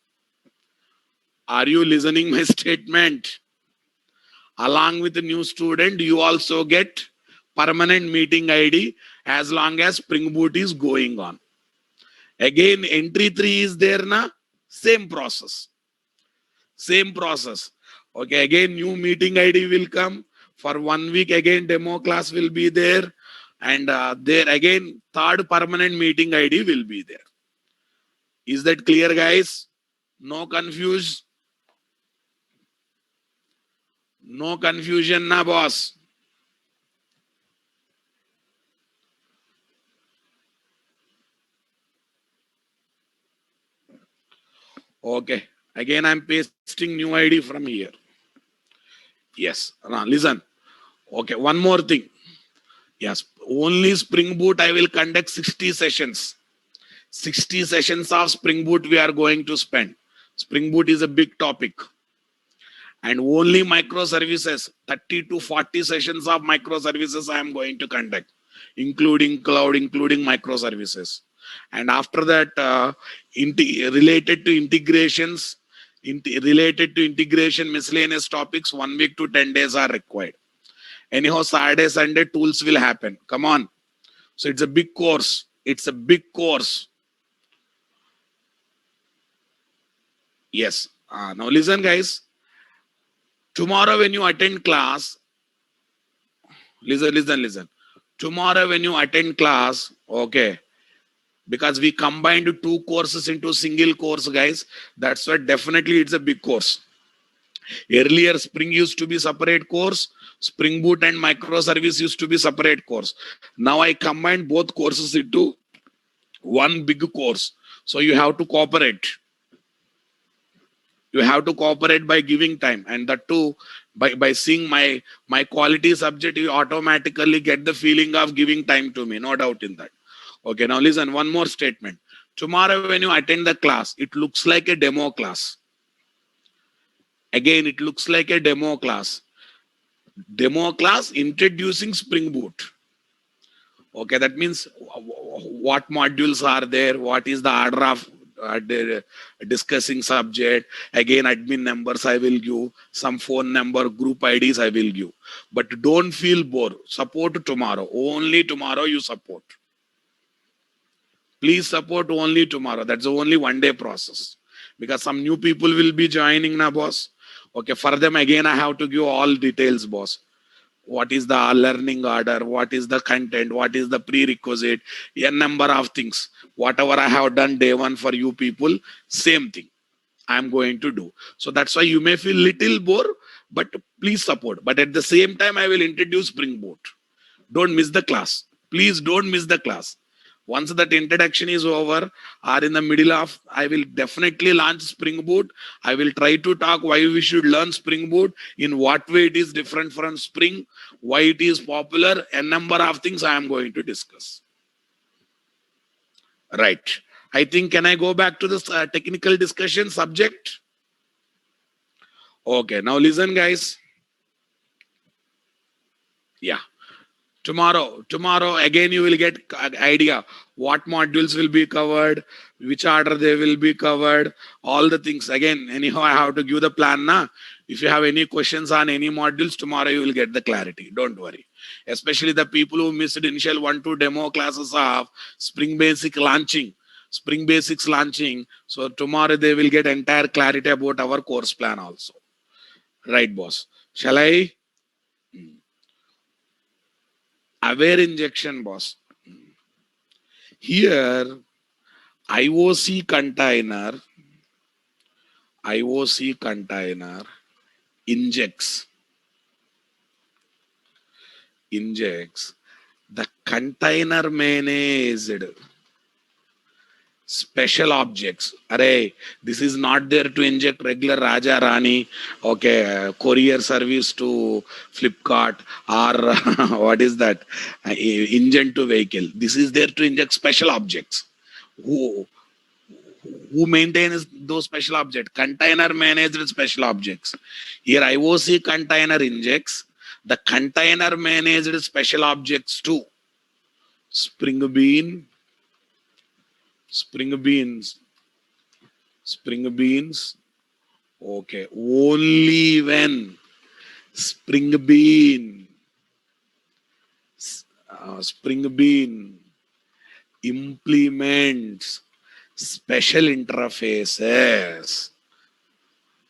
Are you listening my statement? Along with the new student, you also get permanent meeting ID as long as Spring Boot is going on. Again, entry 3 is there na? Same process. Same process. Okay, again, new meeting ID will come. For 1 week, again, demo class will be there. And there again, third permanent meeting ID will be there. Is that clear, guys? No confuse? No confusion, na boss. Okay. Again, I'm pasting new ID from here. Yes. Now, listen. Okay. One more thing. Yes. Only Spring Boot I will conduct 60 sessions. 60 sessions of Spring Boot we are going to spend. Spring Boot is a big topic. And only microservices, 30 to 40 sessions of microservices I am going to conduct, including cloud, including microservices. And after that, related to integrations, related to integration miscellaneous topics, 1 week to 10 days are required. Anyhow, Saturday, Sunday tools will happen. Come on. So it's a big course. It's a big course. Yes. Now listen, guys. Tomorrow when you attend class, listen. Tomorrow when you attend class, okay, because we combined 2 courses into single course, guys. That's why definitely it's a big course. Earlier, Spring used to be separate course. Spring Boot and microservice used to be separate course. Now I combined both courses into one big course. So you have to cooperate. You have to cooperate by giving time, and that too by seeing my quality subject, you automatically get the feeling of giving time to me, no doubt in that. Okay, now listen, one more statement. Tomorrow when you attend the class, it looks like a demo class. Again, it looks like a demo class. Demo class introducing Spring Boot. Okay, that means what modules are there, what is the order of discussing subject. Again, admin numbers I will give, some phone number, group IDs I will give. But don't feel bored. Support tomorrow. Only tomorrow you support. Please support only tomorrow. That's the only 1 day process. Because some new people will be joining now, boss. Okay, for them again I have to give all details, boss. What is the learning order, what is the content, what is the prerequisite, a number of things. Whatever I have done day one for you people, same thing I'm going to do. So that's why you may feel little bored, but please support. But at the same time, I will introduce Spring Boot. Don't miss the class. Please don't miss the class. Once that introduction is over, or in the middle of, I will definitely launch Spring Boot. I will try to talk why we should learn Spring Boot, in what way it is different from Spring, why it is popular, a number of things I am going to discuss. Right. I think, can I go back to this technical discussion subject? Okay, now listen, guys. Yeah. Tomorrow again you will get idea what modules will be covered, which order they will be covered, all the things. Again, anyhow, I have to give the plan now. If you have any questions on any modules, tomorrow you will get the clarity. Don't worry. Especially the people who missed initial 1-2 demo classes of Spring Basics launching. So tomorrow they will get entire clarity about our course plan also. Right, boss? Shall I? Aware injection, boss. Here, IOC container injects the container managed special objects. Array, this is not there to inject regular Raja Rani, okay, courier service to Flipkart, or what is that, engine to vehicle. This is there to inject special objects. Who maintains those special objects? Container managed special objects. Here IOC container injects the container managed special objects to Spring beans. Okay, only when Spring Bean implements special interfaces.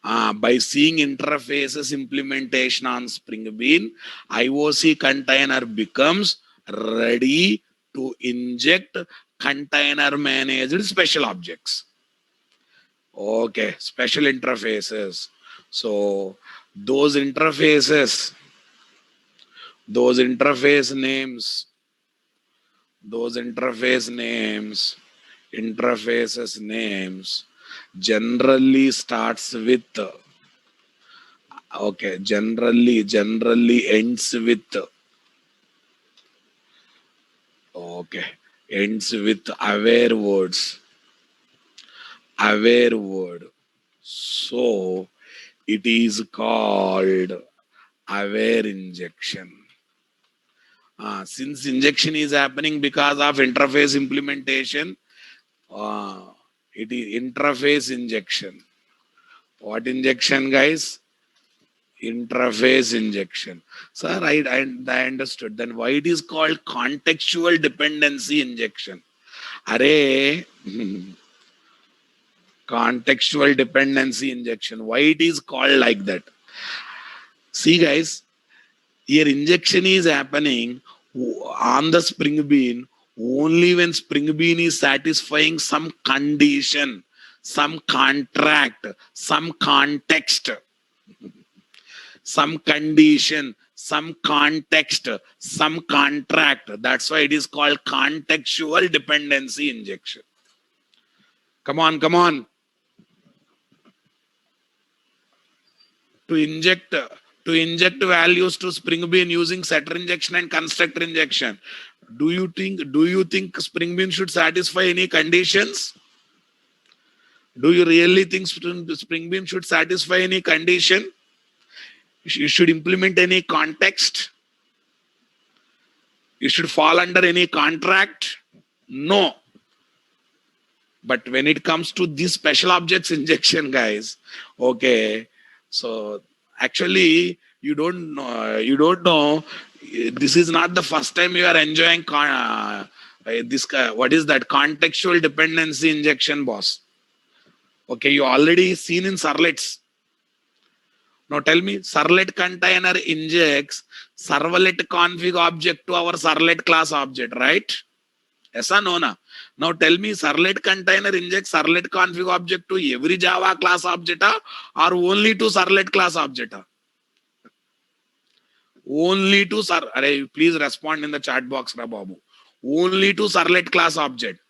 By seeing interfaces implementation on Spring Bean, IOC container becomes ready to inject container managed special objects. Okay, special interfaces. So Those interfaces, those interface names, those interfaces names generally starts with, okay, generally ends with, okay, ends with aware words, aware word. So it is called aware injection. Since injection is happening because of interface implementation, uh, it is interface injection. What injection, guys? Interface injection. Sir, I understood. Then why it is called contextual dependency injection? Array, contextual dependency injection. Why it is called like that? See, guys, here injection is happening on the spring bean only when spring bean is satisfying some condition, some contract, some context, some condition, some context, some contract. That's why it is called contextual dependency injection. Come on, come on. To inject values to spring bean using setter injection and constructor injection. Do you think spring bean should satisfy any conditions? Do you really think spring bean should satisfy any condition? You should implement any context? You should fall under any contract? No. But when it comes to this special objects injection, guys, okay, so actually you don't know. This is not the first time you are enjoying this. What is that? Contextual dependency injection, boss. Okay, you already seen in servlets. Now tell me, servlet container injects servlet config object to our servlet class object, right? Yes or no? Now tell me, servlet container injects servlet config object to every Java class object or only to servlet class object? Only to please respond in the chat box, Babu. Only to servlet class object.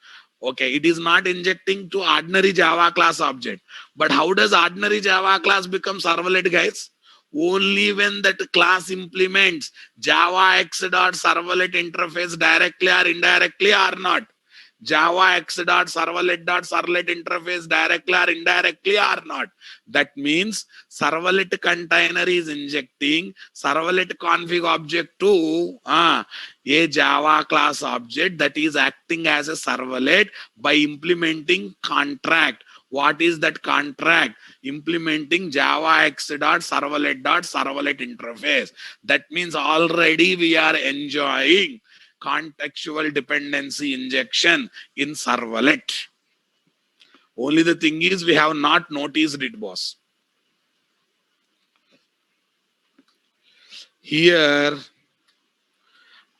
Okay, it is not injecting to ordinary Java class object. But how does ordinary Java class become servlet, guys? Only when that class implements Java x.servlet interface directly or indirectly or not. Java x.servlet.servlet interface directly or indirectly or not. That means servlet container is injecting servlet config object to a Java class object that is acting as a servlet by implementing contract. What is that contract? Implementing Java x.servlet.servlet interface. That means already we are enjoying contextual dependency injection in servlet. Only the thing is we have not noticed it, boss. Here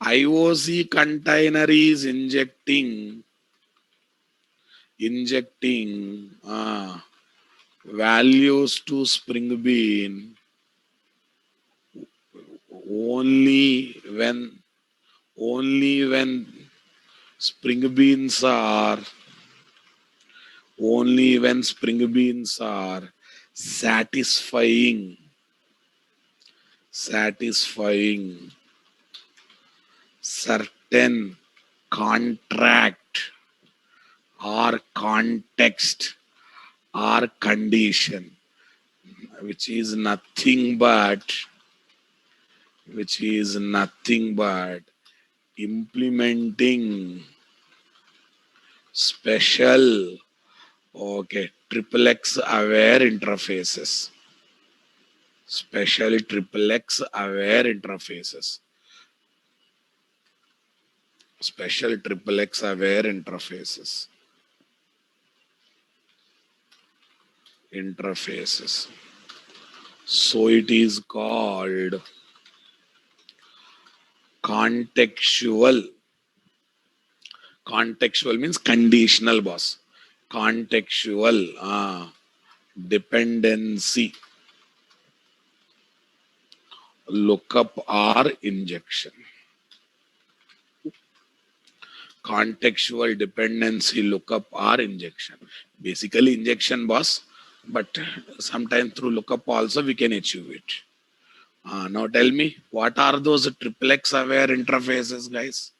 IOC container is injecting values to spring bean only when spring beans are satisfying certain contract or context or condition, which is nothing but implementing special, okay, XXX aware interfaces. Special XXX aware interfaces. Special XXX aware interfaces. So it is called contextual. Contextual means conditional, boss. Contextual dependency. lookup or injection. Contextual dependency lookup or injection. Basically injection, boss, but sometimes through lookup also we can achieve it. Now tell me, what are those triplex aware interfaces, guys?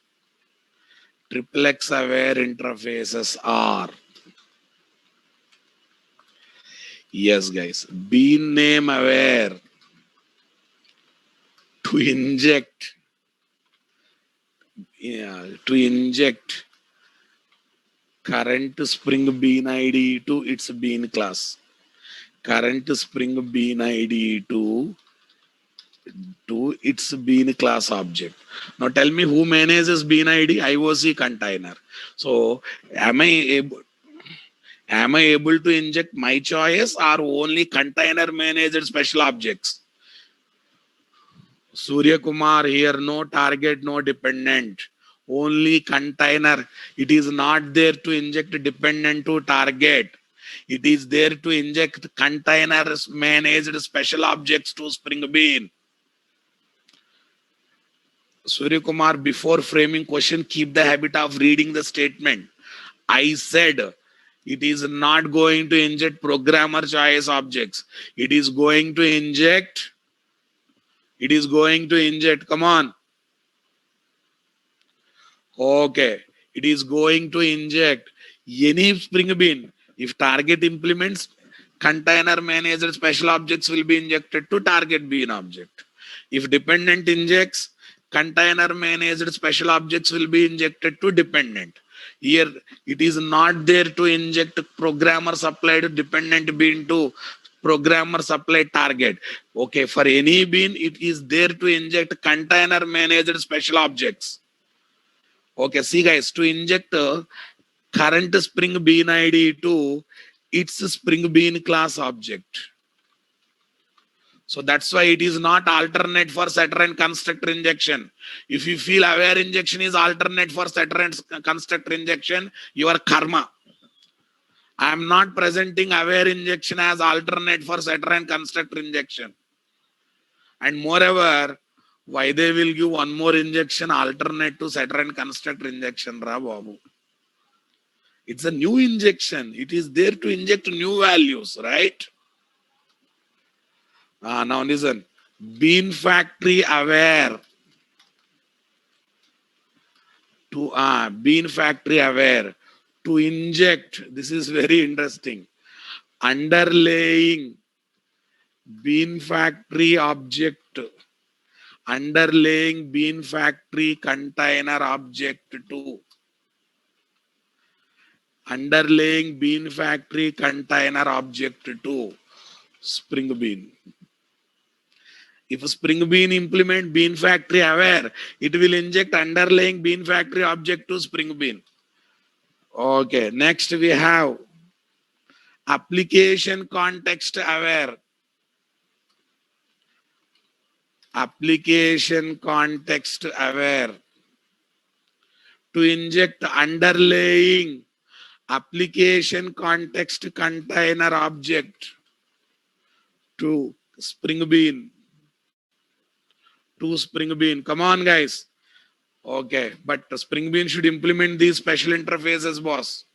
Triplex aware interfaces are, yes guys, bean name aware to inject, to inject current Spring Bean ID to its bean class. Current Spring Bean ID to its bean class object. Now tell me who manages bean ID? IOC container. So am I able to inject my choice or only container managed special objects? Surya Kumar here, no target, no dependent, only container. It is not there to inject dependent to target. It is there to inject containers managed special objects to Spring Bean. Surya Kumar, before framing question, keep the habit of reading the statement. I said it is not going to inject programmer choice objects. It is going to inject. Come on. Okay. It is going to inject any Spring Bean. If target implements, container managed special objects will be injected to target bean object. If dependent injects, container managed special objects will be injected to dependent. Here it is not there to inject programmer supplied dependent bean to programmer supplied target. Okay, for any bean it is there to inject container managed special objects. Okay, see guys, to inject current Spring Bean ID to its Spring Bean class object. So that's why it is not alternate for setter and constructor injection. If you feel aware injection is alternate for setter and constructor injection, your karma. I am not presenting aware injection as alternate for setter and constructor injection. And moreover, why they will give one more injection alternate to setter and constructor injection, Ra Babu? It's a new injection. It is there to inject new values, right? Now listen, bean factory aware to bean factory aware to inject. This is very interesting. Underlaying bean factory object, underlaying bean factory container object to underlaying bean factory container object to Spring Bean. If Spring Bean implement bean factory aware, it will inject underlying bean factory object to Spring Bean. Okay, next we have application context aware. Application context aware to inject underlying application context container object to Spring Bean. To Spring Bean. Come on, guys. Okay, but Spring Bean should implement these special interfaces, boss.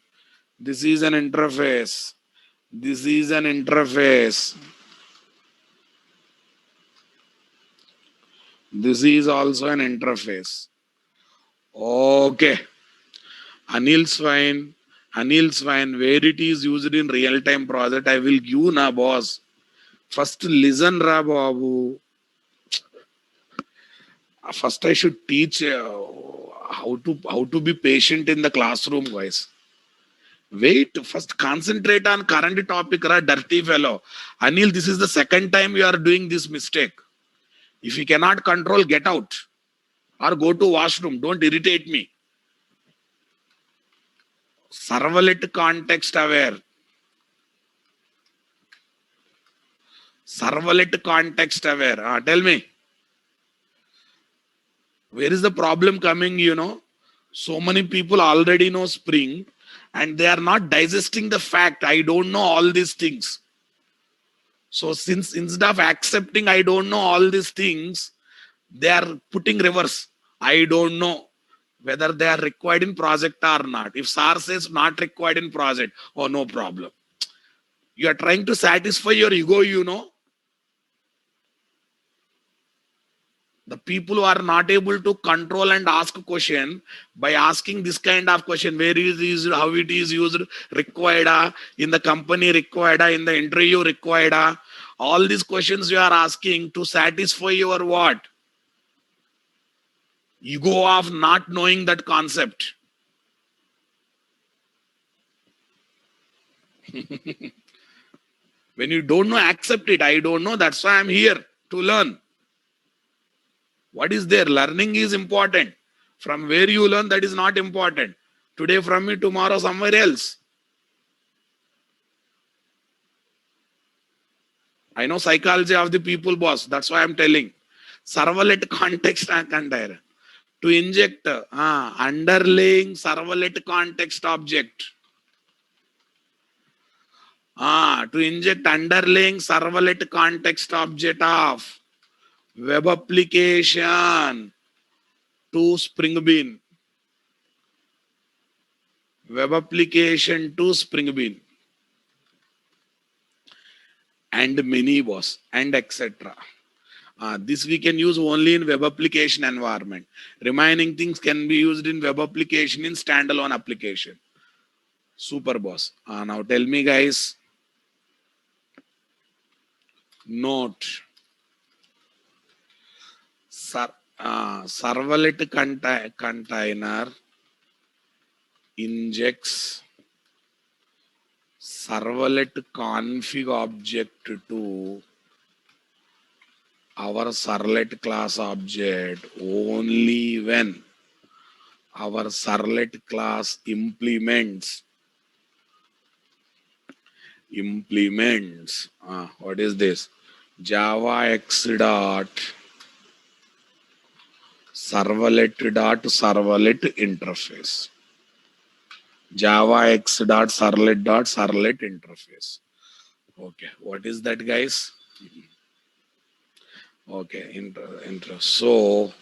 This is an interface. This is an interface. This is also an interface. Okay. Anil Swine, where it is used in real-time project, I will give na, boss. First listen, Ra Babu. First I should teach how to be patient in the classroom, guys. Wait, first concentrate on current topic, Ra, dirty fellow. Anil, this is the second time you are doing this mistake. If you cannot control, get out. Or go to washroom. Don't irritate me. Servlet context aware. Servlet context aware. Tell me. Where is the problem coming, you know? So many people already know Spring and they are not digesting the fact. I don't know all these things. So since instead of accepting, I don't know all these things, they are putting reverse. I don't know whether they are required in project or not. If SAR says not required in project, oh, no problem. You are trying to satisfy your ego, you know. The people who are not able to control and ask a question by asking this kind of question, where is used, how it is used, required, in the company required, in the interview required, all these questions you are asking to satisfy your what? Ego of not knowing that concept. When you don't know, accept it. I don't know. That's why I'm here to learn. What is there? Learning is important. From where you learn, that is not important. Today from me, tomorrow somewhere else. I know psychology of the people, boss. That's why I'm telling. Servlet context and container. To inject underlying servlet context object. To inject underlying servlet context object of web application to Spring Bean. Web application to Spring Bean. And many boss and etc. This we can use only in web application environment. Remaining things can be used in web application in standalone application. Super boss. Now tell me guys. Note. Servlet container injects servlet config object to our servlet class object only when our servlet class implements what is this? Java X dot servlet interface. Java X dot servlet interface. Okay, what is that, guys? Okay, so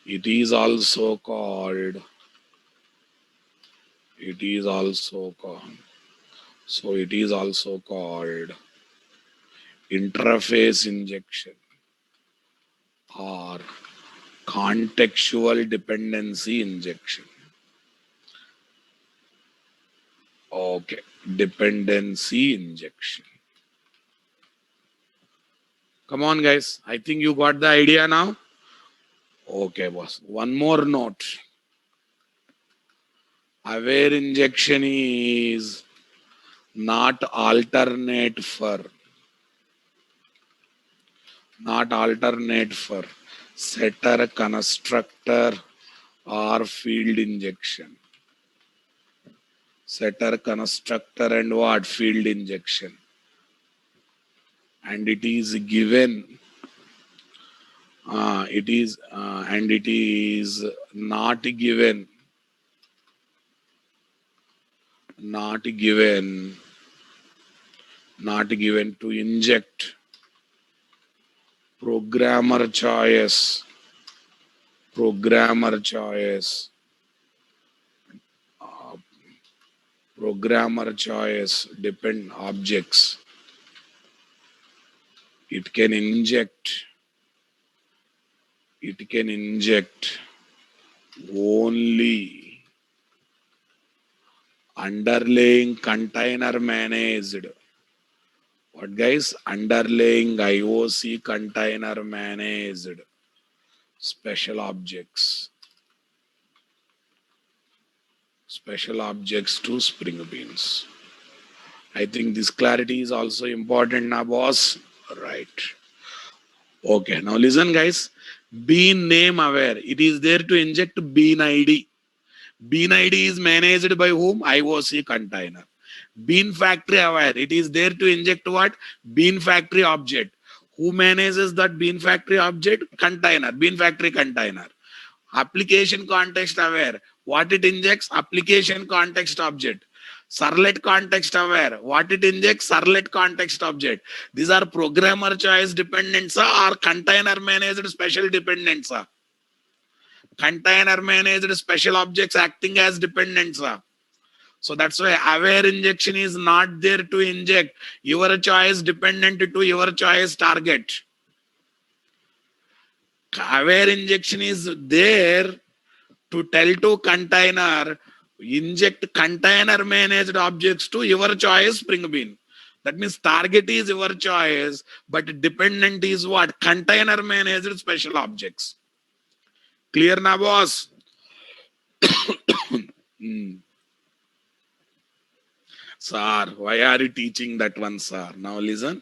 it is also called interface injection or contextual dependency injection. Okay, dependency injection. Come on, guys. I think you got the idea now. Okay, boss. One more note. Aware injection is not alternate for setter, constructor, or field injection. Setter, constructor, and what? Field injection. And it is given. It is not given. Not given to inject programmer choice depend objects. It can inject only underlying container managed. What, guys? Underlying IOC container managed special objects to Spring Beans. I think this clarity is also important now, boss. Right. Okay, now listen, guys. Bean name aware. It is there to inject bean ID. Bean ID is managed by whom? IOC container. Bean factory aware. It is there to inject what? Bean factory object. Who manages that bean factory object? Container. Bean factory container. Application context aware. What it injects? Application context object. Servlet context aware. What it injects? Servlet context object. These are programmer choice dependents or container managed special dependents. Container managed special objects acting as dependents. So that's why aware injection is not there to inject your choice dependent to your choice target. Aware injection is there to tell to container inject container managed objects to your choice Spring Bean. That means target is your choice, but dependent is what? Container managed special objects. Clear na boss? Sir, why are you teaching that one, sir? Now listen.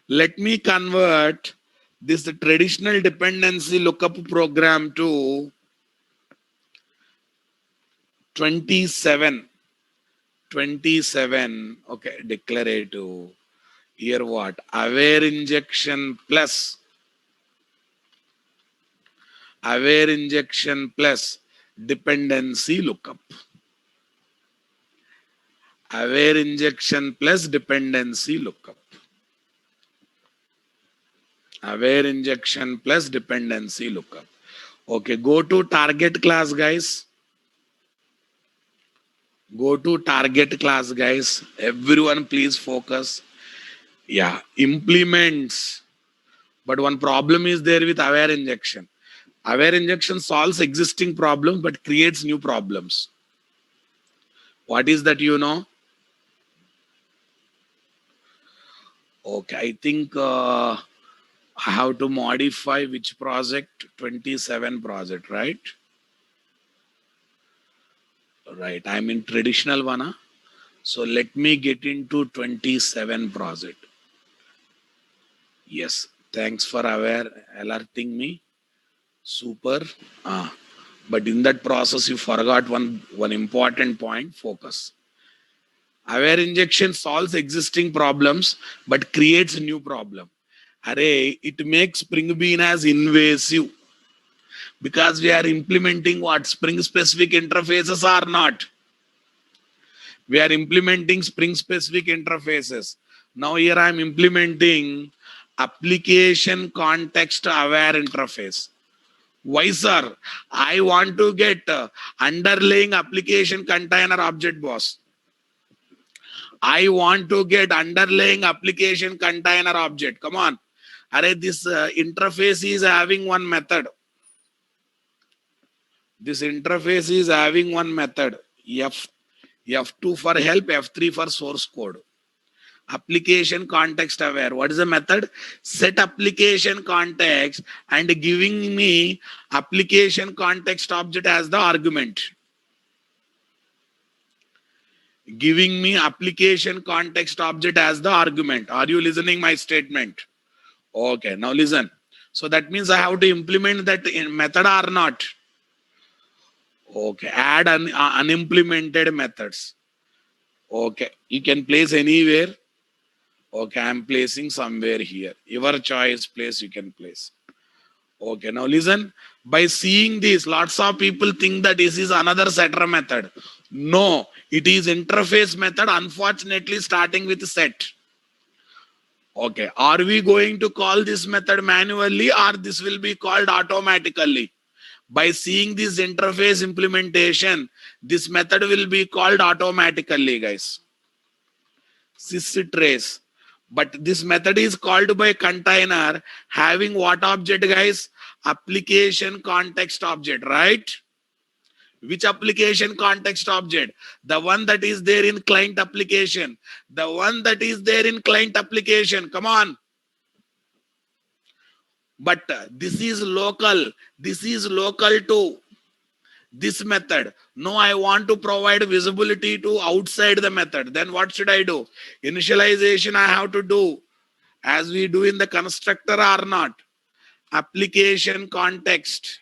Let me convert this traditional dependency lookup program to 27. Okay, declarative. Here what? Aware injection plus dependency lookup. Aware injection plus dependency lookup. Aware injection plus dependency lookup. Okay, go to target class, guys. Go to target class, guys. Everyone, please focus. Yeah, implements. But one problem is there with aware injection. Aware injection solves existing problems but creates new problems. What is that, you know? Okay, I think I have to modify which project? 27 project, right? Right, I'm in traditional one. Huh? So let me get into 27 project. Yes, thanks for aware alerting me. Super. But in that process, you forgot one important point, focus. Aware injection solves existing problems but creates a new problem. Array, it makes Spring Bean as invasive because we are implementing what? Spring specific interfaces or not. We are implementing Spring specific interfaces. Now here I am implementing application context aware interface. Why, sir? I want to get underlying application container object, boss. I want to get underlying application container object. Come on. Array, this interface is having one method. This interface is having one method. F2 for help, F3 for source code. Application context aware. What is the method? Set application context and giving me application context object as the argument. Giving me application context object as the argument. Are you listening my statement? Okay, now listen. So that means I have to implement that method or not? Okay, add unimplemented methods. Okay, you can place anywhere. Okay, I'm placing somewhere here. Your choice place you can place. Okay, now listen. By seeing this, lots of people think that this is another setter method. No, it is interface method, unfortunately starting with set. Okay, are we going to call this method manually or this will be called automatically? By seeing this interface implementation, this method will be called automatically, guys. Systrace. But this method is called by container having what object, guys? Application context object, right? Which application context object? The one that is there in client application. The one that is there in client application. Come on. But this is local. This is local to this method. No, I want to provide visibility to outside the method. Then what should I do? Initialization I have to do as we do in the constructor or not. Application context.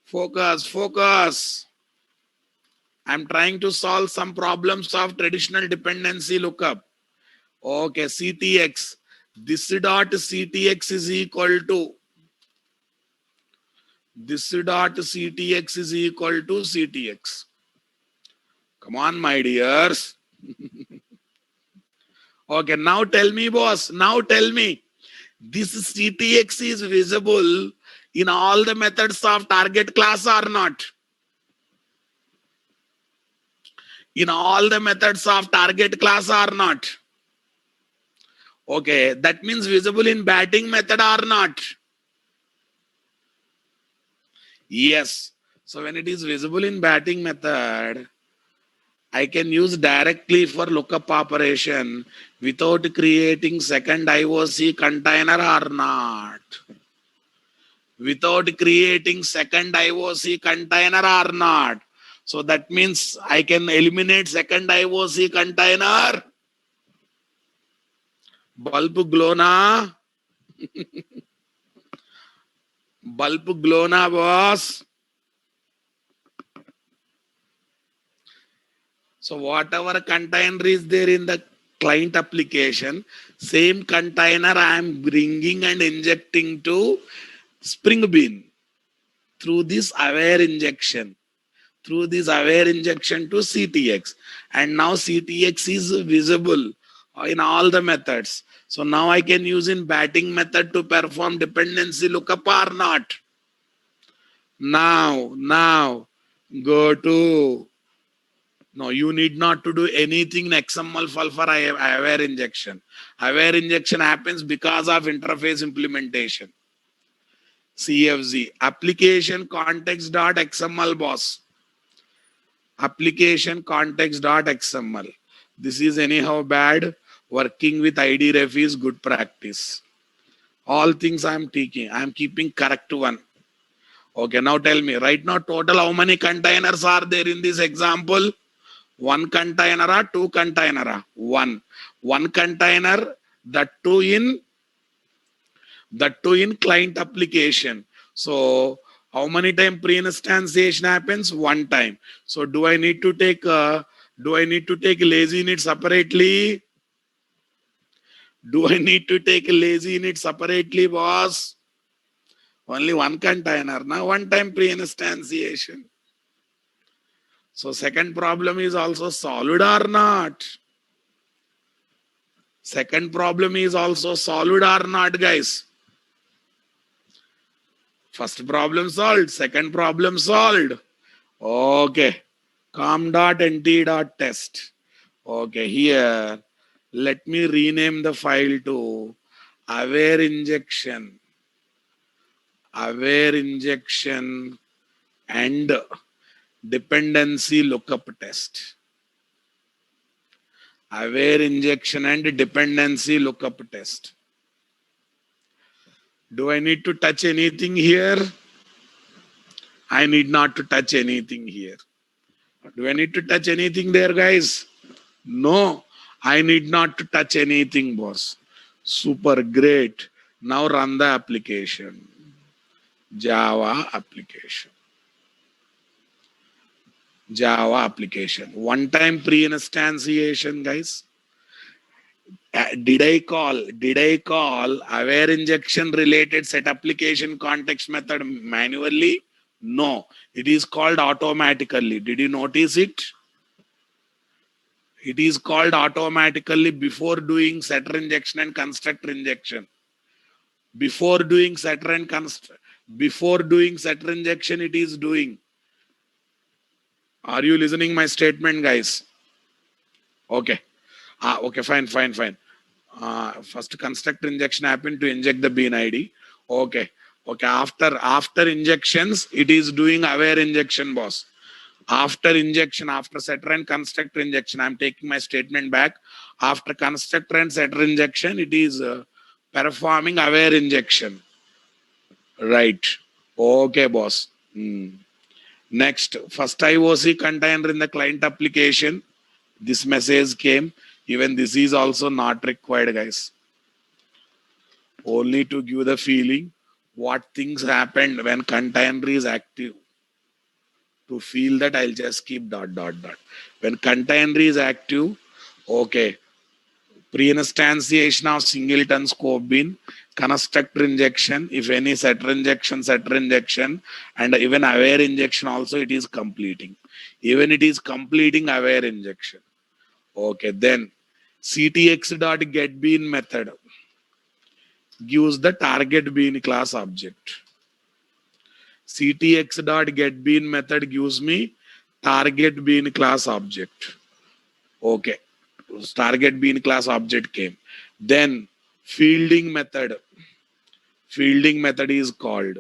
Focus. I'm trying to solve some problems of traditional dependency lookup. Okay, CTX. This dot CTX is equal to this dot CTX is equal to CTX. Come on, my dears. Okay, now tell me, boss. Now tell me. This CTX is visible in all the methods of target class or not? In all the methods of target class or not? Okay, that means visible in batting method or not? Yes. So when it is visible in batting method, I can use directly for lookup operation without creating second IOC container or not. Without creating second IOC container or not. So that means I can eliminate second IOC container. Bulb glow na. Bulb glow na, boss. So whatever container is there in the client application, same container I am bringing and injecting to Spring Bean through this aware injection. Through this aware injection to CTX. And now CTX is visible in all the methods. So now I can use in batting method to perform dependency lookup or not. Now, go to, no, you need not to do anything in XML file for aware injection. Aware injection happens because of interface implementation. CFZ, application context.xml, boss. Application context.xml. This is anyhow bad. Working with IDRef is good practice. All things I'm taking, I'm keeping correct one. Okay, now tell me, right now total how many containers are there in this example? One container or two container? One. One container, that two in client application. So how many time pre-instantiation happens? One time. So do I need to take lazy init separately? Do I need to take lazy init separately, boss? Only one container. Now one time pre-instantiation. So second problem is also solved or not? Second problem is also solved or not, guys? First problem solved, second problem solved. Okay. com.nt.test. Okay, here, let me rename the file to aware injection and dependency lookup test. Aware injection and dependency lookup test. Do I need to touch anything here? I need not to touch anything here. Do I need to touch anything there, guys? No, I need not to touch anything, boss. Super great. Now run the application. Java application. Java application. One time pre-instantiation, guys. Did I call aware injection related set application context method manually? No, it is called automatically. Did you notice it? It is called automatically before doing setter injection and constructor injection. Before doing setter injection, it is doing. Are you listening my statement, guys? Okay. Okay, fine. First constructor injection happened to inject the bean ID. Okay. After injections, it is doing aware injection, boss. After injection, after setter and constructor injection, I'm taking my statement back. After constructor and setter injection, it is performing aware injection. Right. Okay, boss. Next, first IOC container in the client application. This message came. Even this is also not required, guys. Only to give the feeling what things happened when container is active. To feel that, I'll just keep ... When container is active, okay, pre-instantiation of singleton scope bin, constructor injection, if any setter injection, and even aware injection also it is completing. Even it is completing aware injection. Okay, then ctx.getBean method gives the target bean class object. ctx.getBean method gives me target bean class object. Okay, target bean class object came. Then fielding method. Fielding method is called.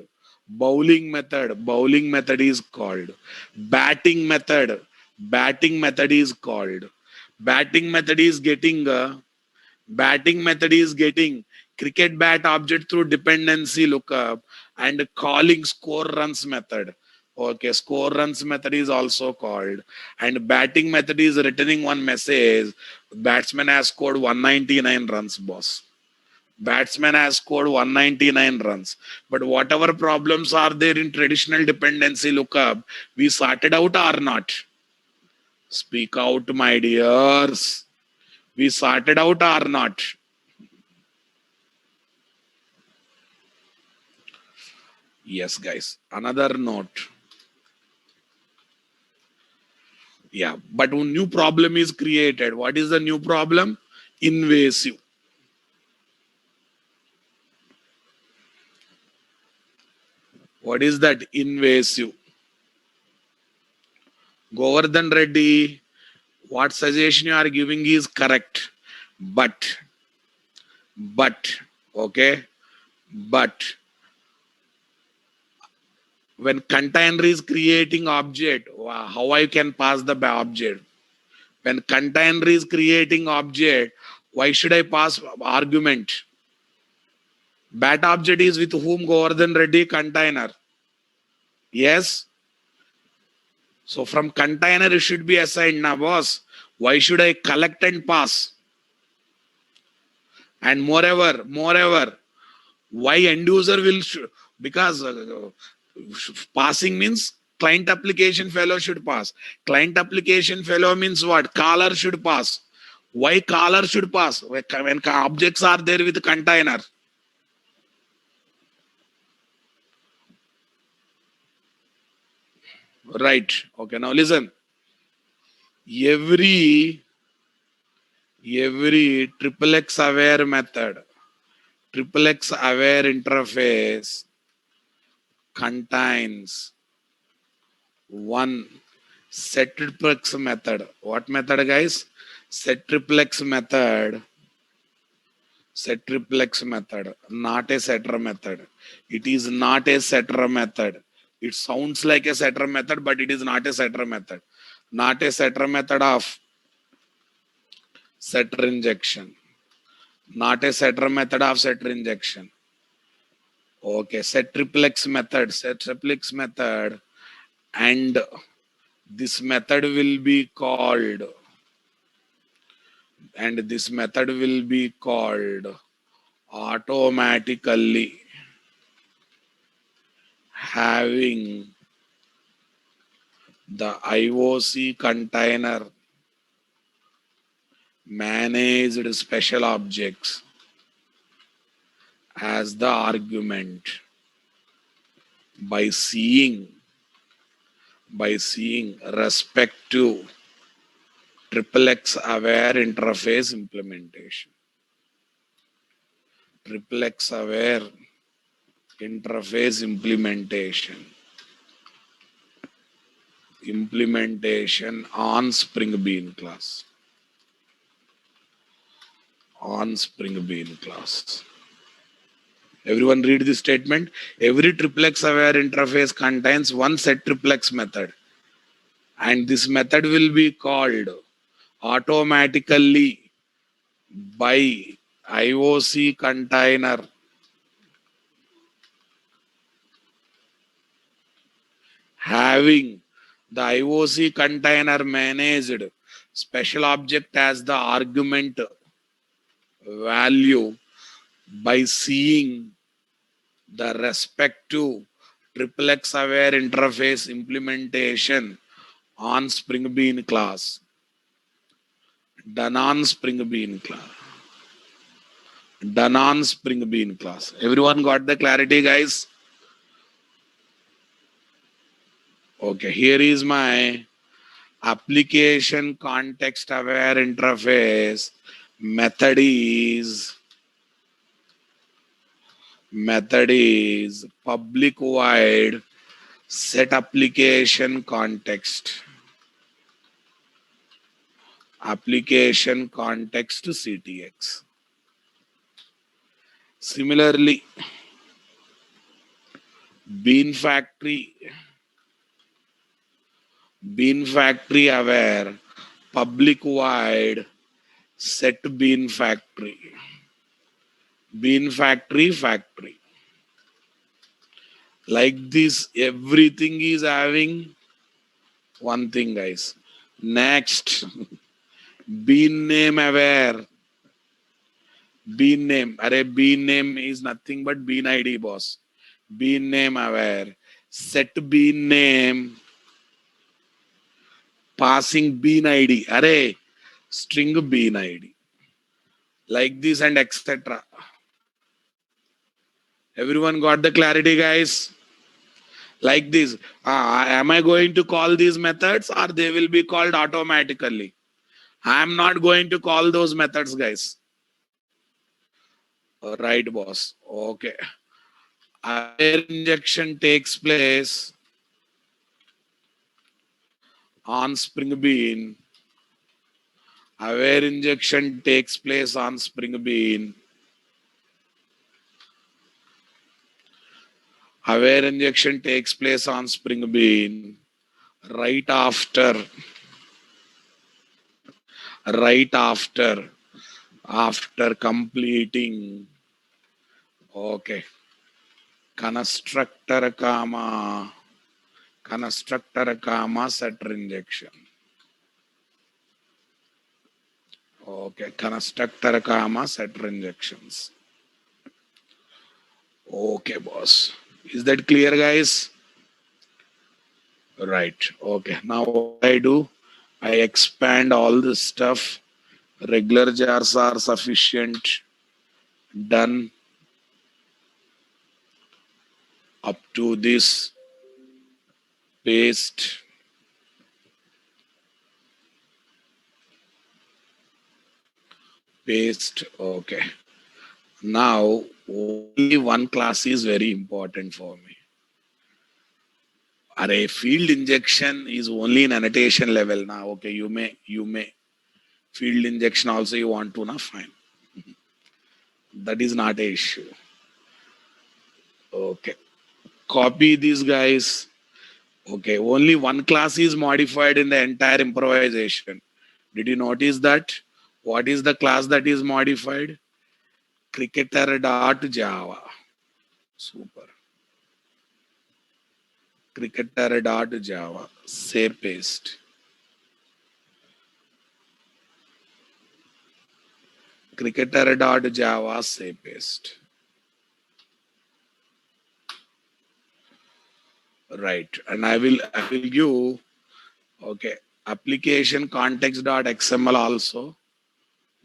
Bowling method is called. Batting method. Batting method is called. Batting method is getting Batting method is getting cricket bat object through dependency lookup and calling score runs method. Okay, score runs method is also called. And batting method is returning one message. Batsman has scored 199 runs, boss. Batsman has scored 199 runs. But whatever problems are there in traditional dependency lookup, we sorted out or not? Speak out, my dears. We sorted out or not? Yes, guys. Another note. Yeah, but a new problem is created. What is the new problem? Invasive. What is that? Invasive. Govardhan Reddy, what suggestion you are giving is correct. But, okay, but when container is creating object, how I can pass the object? When container is creating object, why should I pass argument? Bat object is with whom Govardhan Reddy container. Yes. So from container it should be assigned now, boss. Why should I collect and pass? And moreover, why end user will because passing means client application fellow should pass. Client application fellow means what? Caller should pass. Why caller should pass? When objects are there with container. Right. Okay. Now listen. Every XXX aware method, XXX aware interface contains one set triplex method. What method, guys? Set triplex method. Set triplex method, not a setter method. It is not a setter method. It sounds like a setter method, but it is not a setter method. Not a setter method of setter injection. Not a setter method of setter injection. Okay, set triplex method. Set triplex method, and this method will be called. And this method will be called automatically having the IOC container managed special objects as the argument by seeing respective XXX aware interface implementation. XXX aware interface implementation on Spring Bean class. On Spring Bean class. Everyone read this statement. Every XXX aware interface contains one set XXX method. And this method will be called automatically by IOC container having the IOC container managed special object as the argument value by seeing the respective XXX aware interface implementation on Spring Bean class. Done on Spring Bean class. Done on Spring Bean class. Everyone got the clarity, guys? Okay, here is my Application context aware interface. Method is public void set application context CTX. Similarly, bean factory aware public void set bean factory. Like this, everything is having one thing, guys. Next, bean name aware. Bean name. Array bean name is nothing but bean ID, boss. Bean name aware. Set bean name. Passing bean ID. Array string bean ID. Like this and etc. Everyone got the clarity, guys? Like this. Am I going to call these methods or they will be called automatically? I am not going to call those methods, guys. Right, boss. Okay. Aware injection takes place on Spring Bean. Aware injection takes place on Spring Bean. Aware injection takes place on Spring Bean right after completing. Okay. Constructor comma setter injection. Okay, constructor comma setter injections. Okay, boss. Is that clear, guys? Right. Okay. Now what I do, I expand all this stuff. Regular jars are sufficient. Done. Up to this. Paste. Okay. Now only one class is very important for me. Array field injection is only in annotation level now. Okay, you may field injection also you want to now, fine. That is not a issue. Okay, copy these guys. Okay, only one class is modified in the entire improvisation. Did you notice that? What is the class that is modified? Cricketer.java. Super. Cricketer.java. Say paste. Cricketer.java. Say paste. Right, and I will give okay application context.xml also,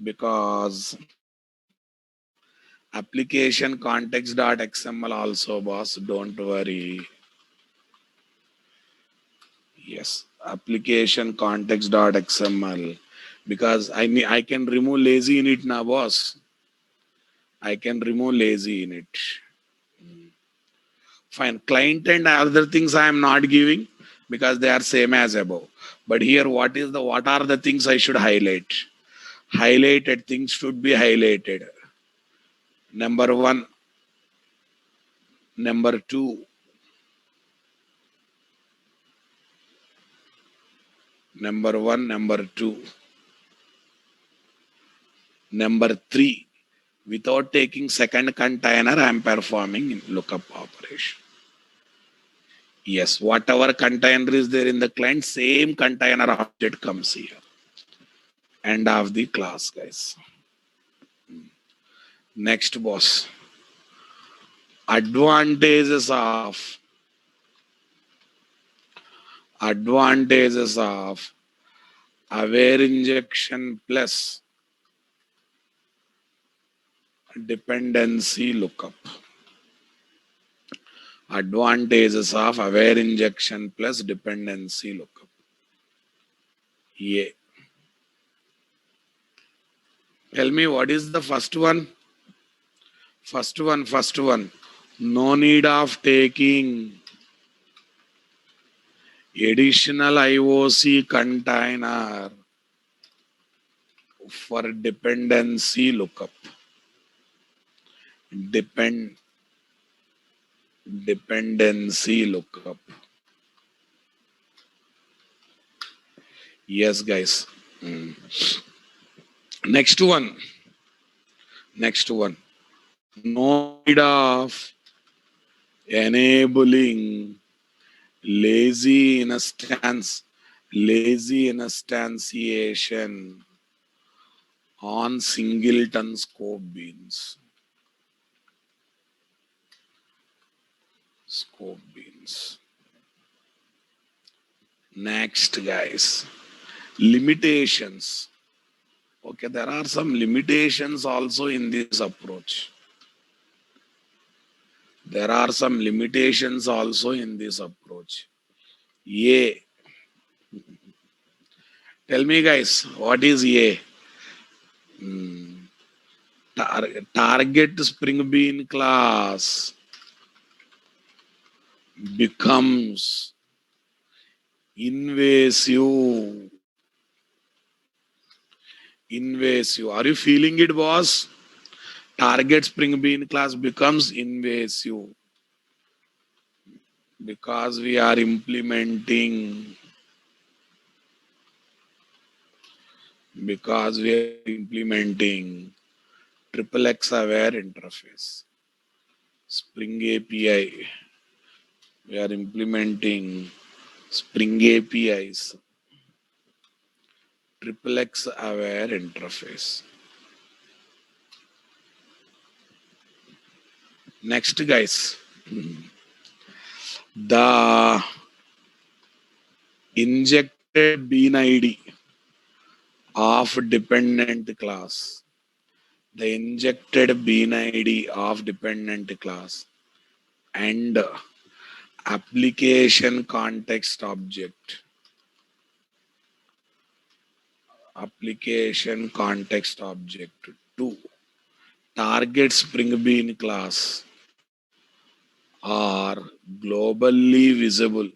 because application context.xml also, boss, don't worry. Yes, application context.xml, because I can remove lazy in it now, boss. I can remove lazy in it. Fine. Client and other things I am not giving because they are same as above. But here, what are the things I should highlight? Highlighted things should be highlighted. Number one, number two, number one, number two, number three. Without taking second container, I am performing lookup operation. Yes, whatever container is there in the client, same container object comes here. End of the class, guys. Next, boss. Advantages of aware injection plus dependency lookup. Advantages of aware injection plus dependency lookup. A. Tell me what is the first one? First one. No need of taking additional IOC container for dependency lookup. Dependency lookup. Yes, guys. Next one. No need of enabling lazy instantiation on singleton scope beans. Next, guys, limitations. Okay, there are some limitations also in this approach. A. Tell me, guys, what is A? Target Spring Bean class becomes invasive. Are you feeling it, boss? Target Spring Bean class becomes invasive because we are implementing XXX aware interface. Spring API. We are implementing Spring APIs. XXX aware interface. Next, guys, the injected bean ID of dependent class. The injected bean ID of dependent class and application context object. Application context object 2. Target Spring Bean class are globally visible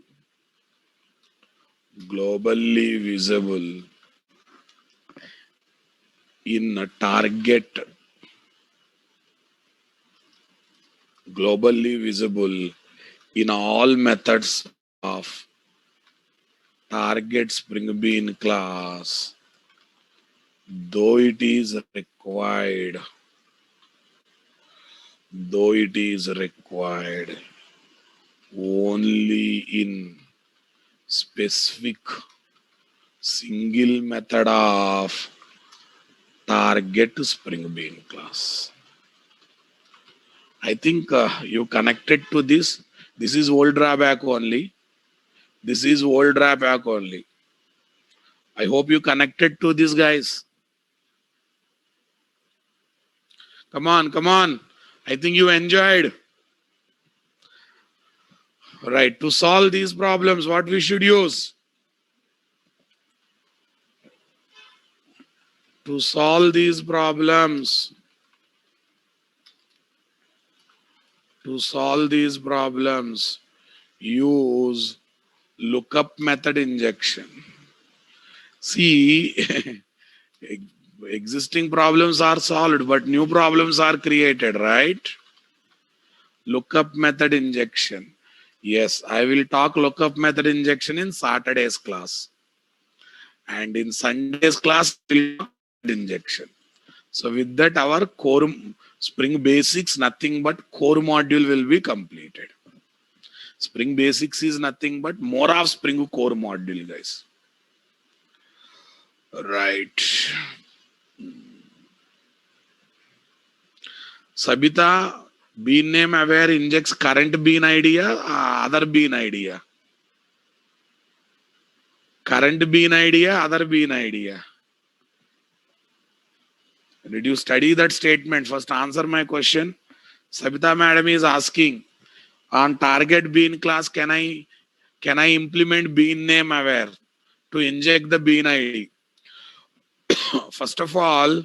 in a target, globally visible in all methods of target Spring Bean class, though it is required only in specific single method of target Spring Bean class. I think you connected to this. This is old drawback only. I hope you connected to this, guys. Come on. I think you enjoyed. Right. To solve these problems, what we should use? To solve these problems, use lookup method injection. See, existing problems are solved, but new problems are created, right? Lookup method injection. Yes, I will talk lookup method injection in Saturday's class. And in Sunday's class, we'll talk injection. So with that, our core Spring Basics, nothing but core module will be completed. Spring Basics is nothing but more of Spring core module, guys. Right. Sabita, bean name aware injects current bean idea, other bean idea. Current bean idea, other bean idea. Did you study that statement? First answer my question. Sabita madam is asking, on target bean class, can I implement bean name aware to inject the bean ID. First of all,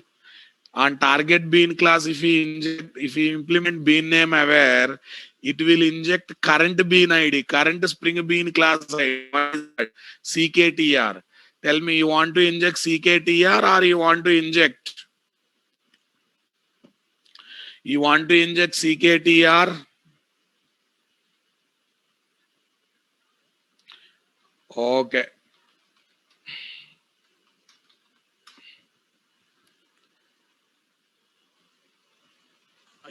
on target bean class, if we implement bean name aware, it will inject current bean ID, current spring bean class ID. What is that? CKTR. Tell me, you want to inject CKTR or you want to inject? You want to inject CKTR? Okay.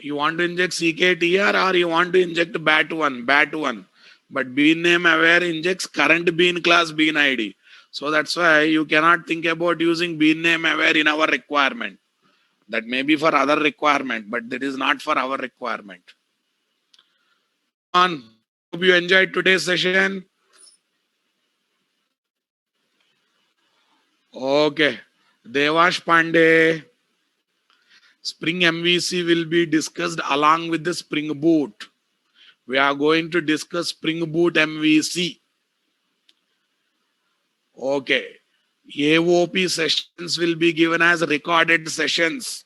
You want to inject CKTR or you want to inject BAT1? BAT1. But bean name aware injects current bean class bean ID. So that's why you cannot think about using bean name aware in our requirement. That may be for other requirement, but that is not for our requirement. On. Hope you enjoyed today's session. Okay. Devash Pandey. Spring MVC will be discussed along with the Spring Boot. We are going to discuss Spring Boot MVC. Okay. AOP sessions will be given as recorded sessions.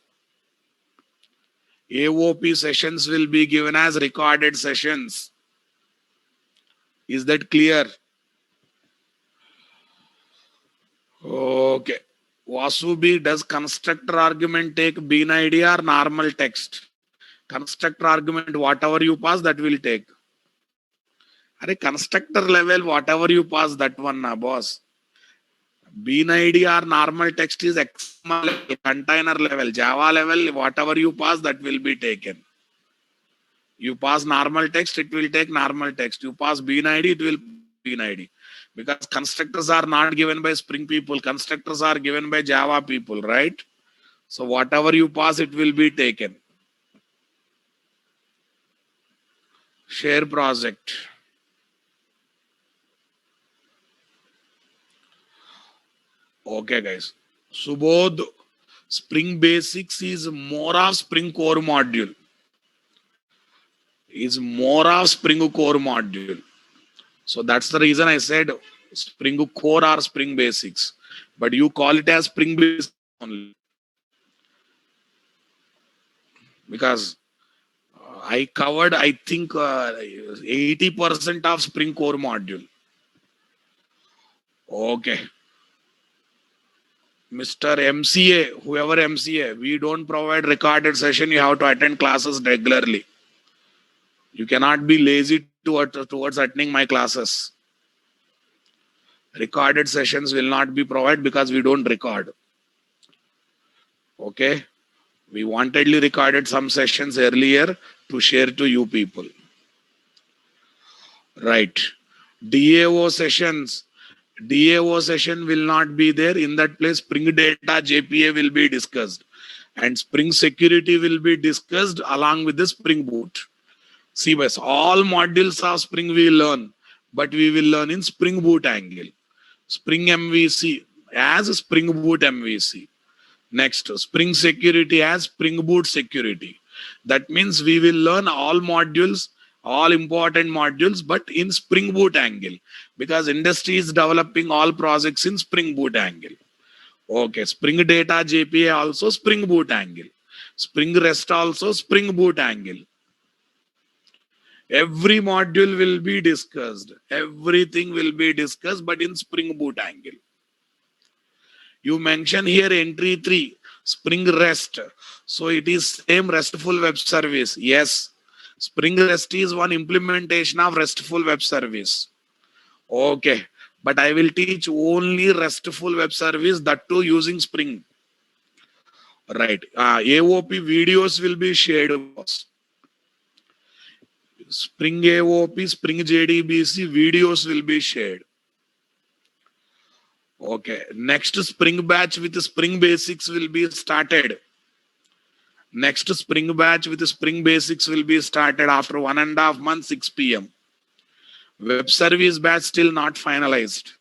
AOP sessions will be given as recorded sessions. Is that clear? Okay. Vasubi, does constructor argument take bean ID or normal text? Constructor argument, whatever you pass, that will take. Are constructor level, whatever you pass, that one, na boss. Bean ID or normal text is XML level, container level, Java level, whatever you pass, that will be taken. You pass normal text, it will take normal text. You pass bean ID, it will bean ID. Because constructors are not given by Spring people, constructors are given by Java people, right? So whatever you pass, it will be taken. Share project. Okay, guys. Subodh, Spring Basics is more of Spring Core module. Is more of Spring Core module. So that's the reason I said Spring Core or Spring Basics. But you call it as Spring Basics only. Because I covered, I think, 80% of Spring Core module. Okay. Mr. MCA, whoever MCA, we don't provide recorded session. You have to attend classes regularly. You cannot be lazy towards attending my classes. Recorded sessions will not be provided because we don't record. Okay. We wantedly recorded some sessions earlier to share to you people. Right. DAO sessions. DAO session will not be there. In that place, Spring Data JPA will be discussed. And Spring Security will be discussed along with the Spring Boot. See, boys, all modules of Spring we learn, but we will learn in Spring Boot angle. Spring MVC as Spring Boot MVC. Next, Spring Security as Spring Boot Security. That means we will learn all modules, all important modules, but in Spring Boot angle. Because industry is developing all projects in Spring Boot angle. Okay, Spring Data JPA also Spring Boot angle. Spring REST also Spring Boot angle. Every module will be discussed. Everything will be discussed, but in Spring Boot angle. You mention here entry 3, Spring REST. So it is same RESTful web service. Yes, Spring REST is one implementation of RESTful web service. Okay, but I will teach only RESTful web service, that too using Spring. Right. AOP videos will be shared. Spring AOP, Spring JDBC videos will be shared. Okay. Next Spring batch with Spring Basics will be started. Next Spring batch with Spring Basics will be started after 1.5 months, 6 p.m. Web service batch still not finalized.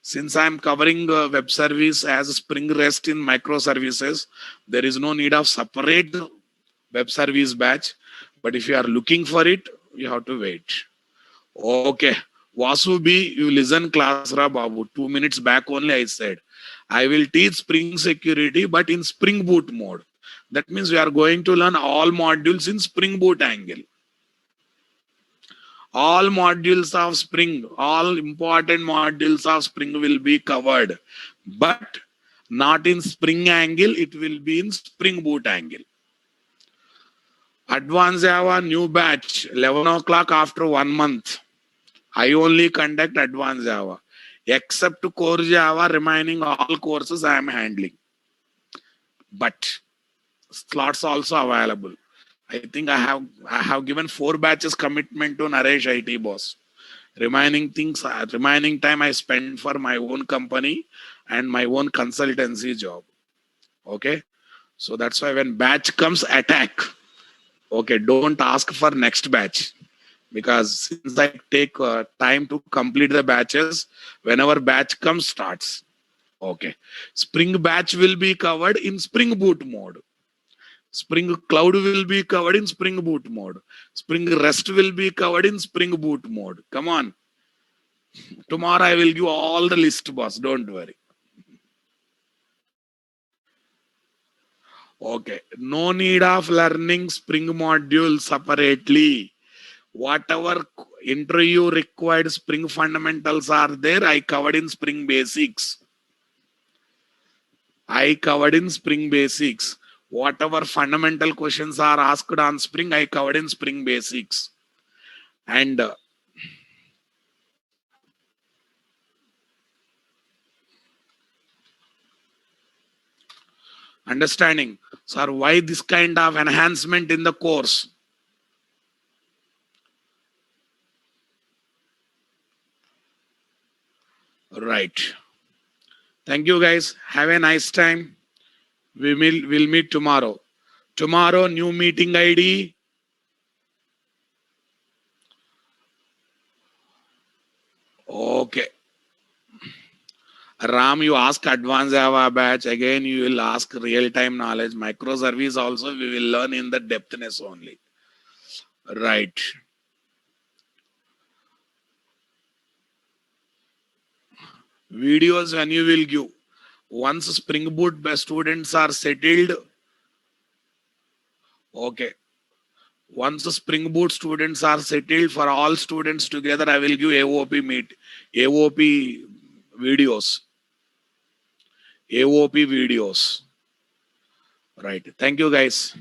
Since I am covering web service as Spring REST in microservices, there is no need of separate web service batch. But if you are looking for it, you have to wait. Okay. Vasu B, you listen class ra babu. 2 minutes back only I said, I will teach Spring security, but in Spring Boot mode. That means we are going to learn all modules in Spring Boot angle. All modules of Spring, all important modules of Spring will be covered, but not in Spring angle, it will be in Spring Boot angle. Advanced Java new batch, 11 o'clock after 1 month. I only conduct advanced Java. Except core Java, remaining all courses I am handling. But slots also available. I think I have given 4 batches commitment to Naresh IT boss. Remaining time I spend for my own company and my own consultancy job. Okay, so that's why when batch comes, attack. Okay, don't ask for next batch, because since I take time to complete the batches, whenever batch comes starts. Okay, Spring batch will be covered in Spring Boot mode. Spring Cloud will be covered in Spring Boot mode. Spring REST will be covered in Spring Boot mode. Come on. Tomorrow I will give all the list, boss. Don't worry. Okay. No need of learning Spring module separately. Whatever interview required Spring fundamentals are there, I covered in Spring basics. Whatever fundamental questions are asked on Spring, I covered in Spring basics. And understanding, sir, why this kind of enhancement in the course? Right. Thank you, guys. Have a nice time. We'll meet tomorrow. Tomorrow, new meeting ID. Okay. Ram, you ask advanced Java batch. Again, you will ask real-time knowledge. Microservice also we will learn in the depthness only. Right. Videos when you will give. Once Spring Boot students are settled. Okay. Once the Spring Boot students are settled, for all students together, I will give AOP videos. AOP videos. Right. Thank you, guys.